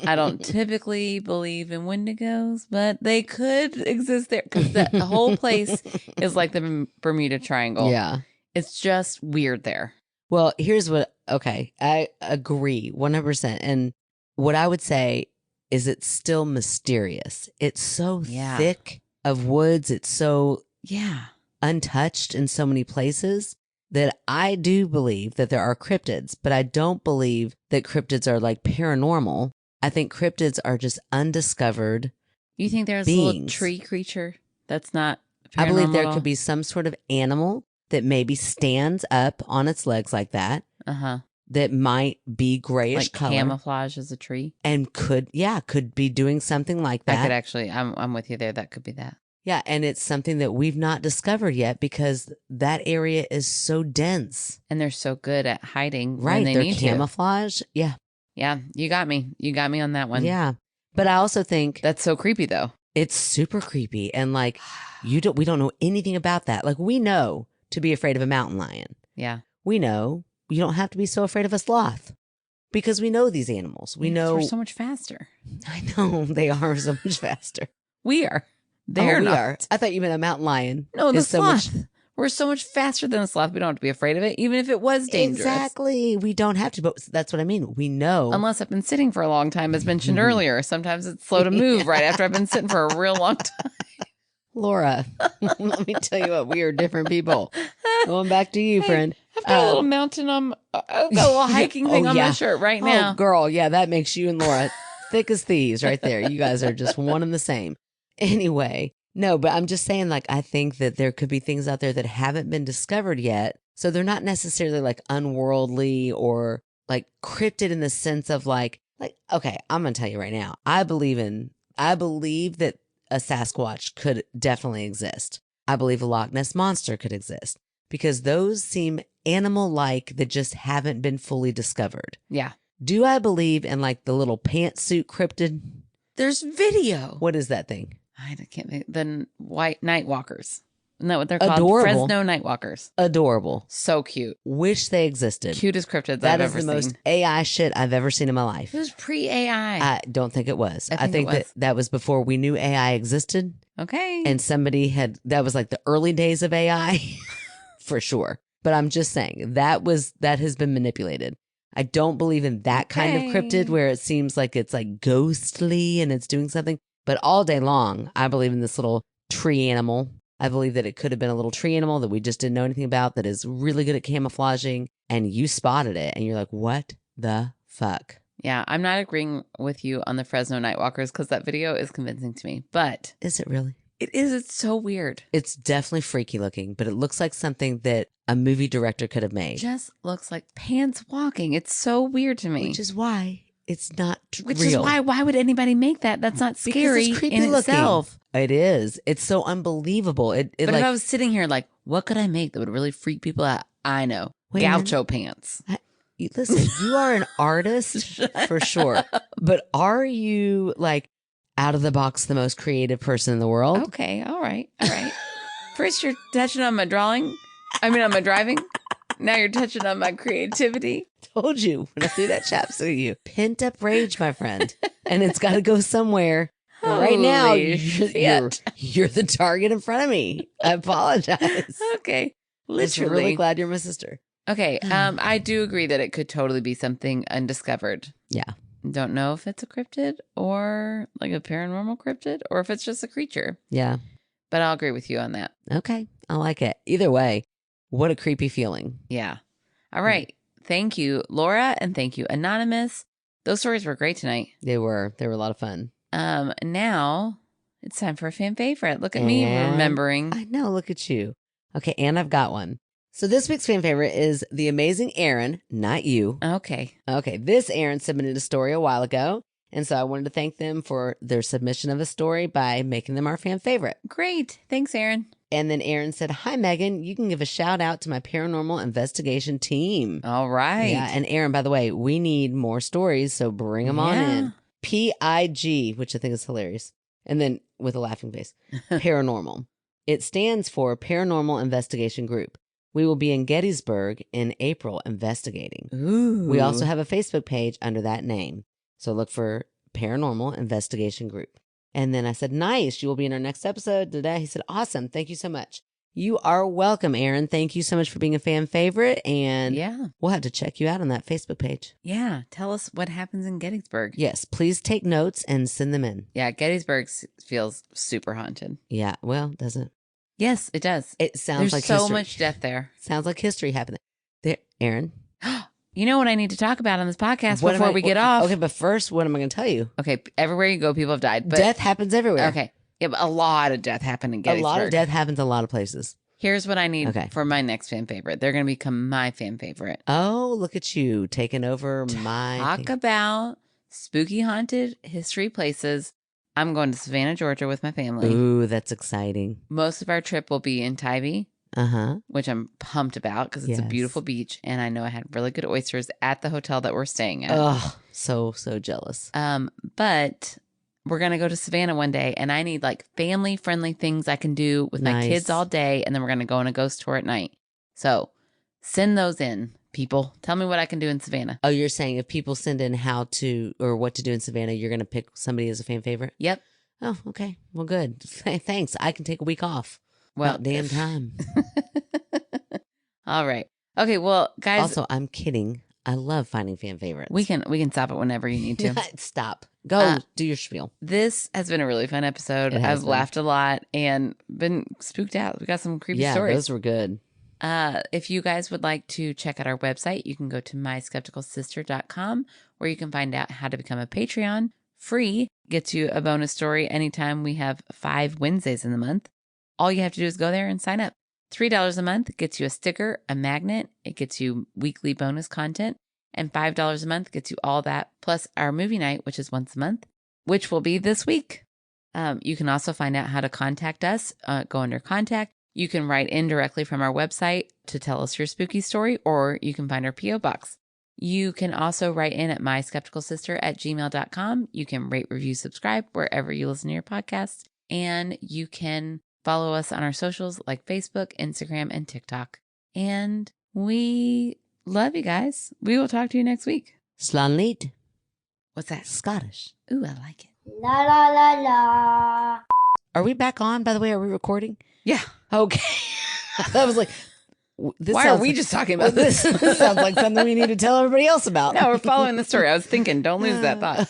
I don't typically believe in wendigos, but they could exist there because the whole place is like the Bermuda Triangle. Yeah. It's just weird there. Well, here's I agree 100%. And what I would say is it's still mysterious. It's so thick of woods. It's so untouched in so many places that I do believe that there are cryptids, but I don't believe that cryptids are like paranormal. I think cryptids are just undiscovered. You think there's a little tree creature that's not paranormal? I believe there could be some sort of animal that maybe stands up on its legs like that. Uh-huh. that might be grayish like color. Camouflage as a tree. And could be doing something like that. I could actually, I'm with you there. That could be that. Yeah, and it's something that we've not discovered yet because that area is so dense. And they're so good at hiding Right, when they they're need camouflage. to. Yeah. Yeah, you got me. You got me on that one. Yeah. But I also think that's so creepy though. It's super creepy. And like we don't know anything about that. Like we know to be afraid of a mountain lion. Yeah. We know you don't have to be so afraid of a sloth because we know these animals. We know we're so much faster. I know they are so much faster. We are. They're we not. are. I thought you meant a mountain lion. No, the sloth. So much... We're so much faster than a sloth. We don't have to be afraid of it, even if it was dangerous. Exactly. We don't have to, but that's what I mean. We know. Unless I've been sitting for a long time, as mentioned earlier. Sometimes it's slow to move right after I've been sitting for a real long time. Laura, let me tell you what, we are different people. Going back to you, friend. I've got a little mountain on, I've got a little hiking thing on my shirt right now. Oh, girl. Yeah, that makes you and Laura thick as thieves right there. You guys are just one and the same. Anyway, no, but I'm just saying, like, I think that there could be things out there that haven't been discovered yet. So they're not necessarily like unworldly or like cryptid in the sense of like, okay, I'm going to tell you right now. I believe that a Sasquatch could definitely exist. I believe a Loch Ness Monster could exist because those seem animal-like that just haven't been fully discovered. Yeah. Do I believe in like the little pantsuit cryptid? There's video. What is that thing? I can't think. The white night walkers. Isn't that what they're called? Adorable. Fresno night walkers. Adorable. So cute. Wish they existed. Cutest cryptids I've ever seen. That is the most AI shit I've ever seen in my life. It was pre-AI. I don't think it was. I think it was. that was before we knew AI existed. Okay. And that was like the early days of AI for sure. But I'm just saying that has been manipulated. I don't believe in that kind of cryptid where it seems like it's like ghostly and it's doing something. But all day long, I believe in this little tree animal. I believe that it could have been a little tree animal that we just didn't know anything about that is really good at camouflaging. And you spotted it and you're like, what the fuck? Yeah, I'm not agreeing with you on the Fresno Nightwalkers because that video is convincing to me. But is it really? It is. It's so weird. It's definitely freaky looking, but it looks like something that a movie director could have made. Just looks like pants walking. It's so weird to me. Which is why it's not real. Which is why would anybody make that? That's not scary it's creepy in itself. It is. It's so unbelievable. But like, if I was sitting here like, what could I make that would really freak people out? I know. Gaucho pants. Listen, you are an artist for sure. But are you like out of the box the most creative person in the world? Okay. All right. First you're touching on my drawing. On my driving. Now you're touching on my creativity. Told you when I threw that chapstick at you. Pent up rage, my friend. And it's got to go somewhere. Right now, you're the target in front of me. I apologize. Okay. Literally. I'm really glad you're my sister. Okay. I do agree that it could totally be something undiscovered. Yeah. Don't know if it's a cryptid or like a paranormal cryptid or if it's just a creature. Yeah. But I'll agree with you on that. Okay. I like it. Either way, what a creepy feeling. Yeah. All right. Thank you, Laura, and thank you, Anonymous. Those stories were great tonight. They were a lot of fun. Now it's time for a fan favorite. Look at me remembering. I know. Look at you. Okay. And I've got one. So this week's fan favorite is the amazing Aaron, not you. Okay. This Aaron submitted a story a while ago. And so I wanted to thank them for their submission of a story by making them our fan favorite. Great. Thanks, Aaron. And then Aaron said, hi, Megan. You can give a shout out to my paranormal investigation team. All right. Yeah. And Aaron, by the way, we need more stories. So bring them on in. PIG, which I think is hilarious. And then with a laughing face, paranormal. It stands for Paranormal Investigation Group. We will be in Gettysburg in April investigating. Ooh. We also have a Facebook page under that name. So look for Paranormal Investigation Group. And then I said, nice. You will be in our next episode today. He said, awesome. Thank you so much. You are welcome, Aaron. Thank you so much for being a fan favorite. And we'll have to check you out on that Facebook page. Yeah. Tell us what happens in Gettysburg. Yes. Please take notes and send them in. Yeah. Gettysburg feels super haunted. Yeah. Well, does it? Yes, it does. It sounds There's like so history. much death there. Sounds like history happened there. Aaron. You know what I need to talk about on this podcast before we get off? Okay, but first, what am I going to tell you? Okay, everywhere you go, people have died. But death happens everywhere. Okay. Yeah, but a lot of death happened in Gettysburg. A lot of death happens in a lot of places. Here's what I need Okay. for my next fan favorite. They're going to become my fan favorite. Oh, look at you taking over my Talk about spooky haunted history places. I'm going to Savannah, Georgia with my family. Ooh, that's exciting. Most of our trip will be in Tybee, which I'm pumped about because it's a beautiful beach. And I know I had really good oysters at the hotel that we're staying at. Oh, so jealous. But we're going to go to Savannah one day, and I need like family friendly things I can do with my kids all day. And then we're going to go on a ghost tour at night. So send those in, people. Tell me what I can do in Savannah. Oh, you're saying if people send in how to or what to do in Savannah, you're going to pick somebody as a fan favorite? Yep. Oh, okay. Well, good. Thanks. I can take a week off. Well, about damn time. All right. Okay. Well, guys. Also, I'm kidding. I love finding fan favorites. We can stop it whenever you need to. Stop. Go do your spiel. This has been a really fun episode. I've laughed a lot and been spooked out. We got some creepy stories. Yeah, those were good. If you guys would like to check out our website, you can go to myskepticalsister.com, where you can find out how to become a Patreon. Free gets you a bonus story anytime we have 5 Wednesdays in the month. All you have to do is go there and sign up. $3 a month gets you a sticker, a magnet. It gets you weekly bonus content. And $5 a month gets you all that, plus our movie night, which is once a month, which will be this week. You can also find out how to contact us. Go under contact. You can write in directly from our website to tell us your spooky story, or you can find our P.O. box. You can also write in at myskepticalsister@gmail.com. You can rate, review, subscribe wherever you listen to your podcasts. And you can follow us on our socials like Facebook, Instagram, and TikTok. And we love you guys. We will talk to you next week. Slanlit. What's that? Scottish. Ooh, I like it. La la la la. Are we back on, by the way? Are we recording? Yeah. Okay. I was like, why are we just talking about this? This sounds like something we need to tell everybody else about. No, we're following the story. I was thinking, don't lose that thought.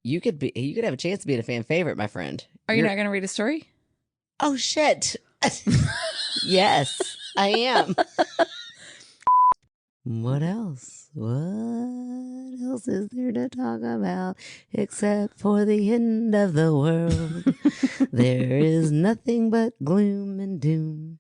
You could have a chance to be a fan favorite, my friend. Are you not going to read a story? Oh, shit. Yes, I am. What else? What else is there to talk about except for the end of the world? There is nothing but gloom and doom.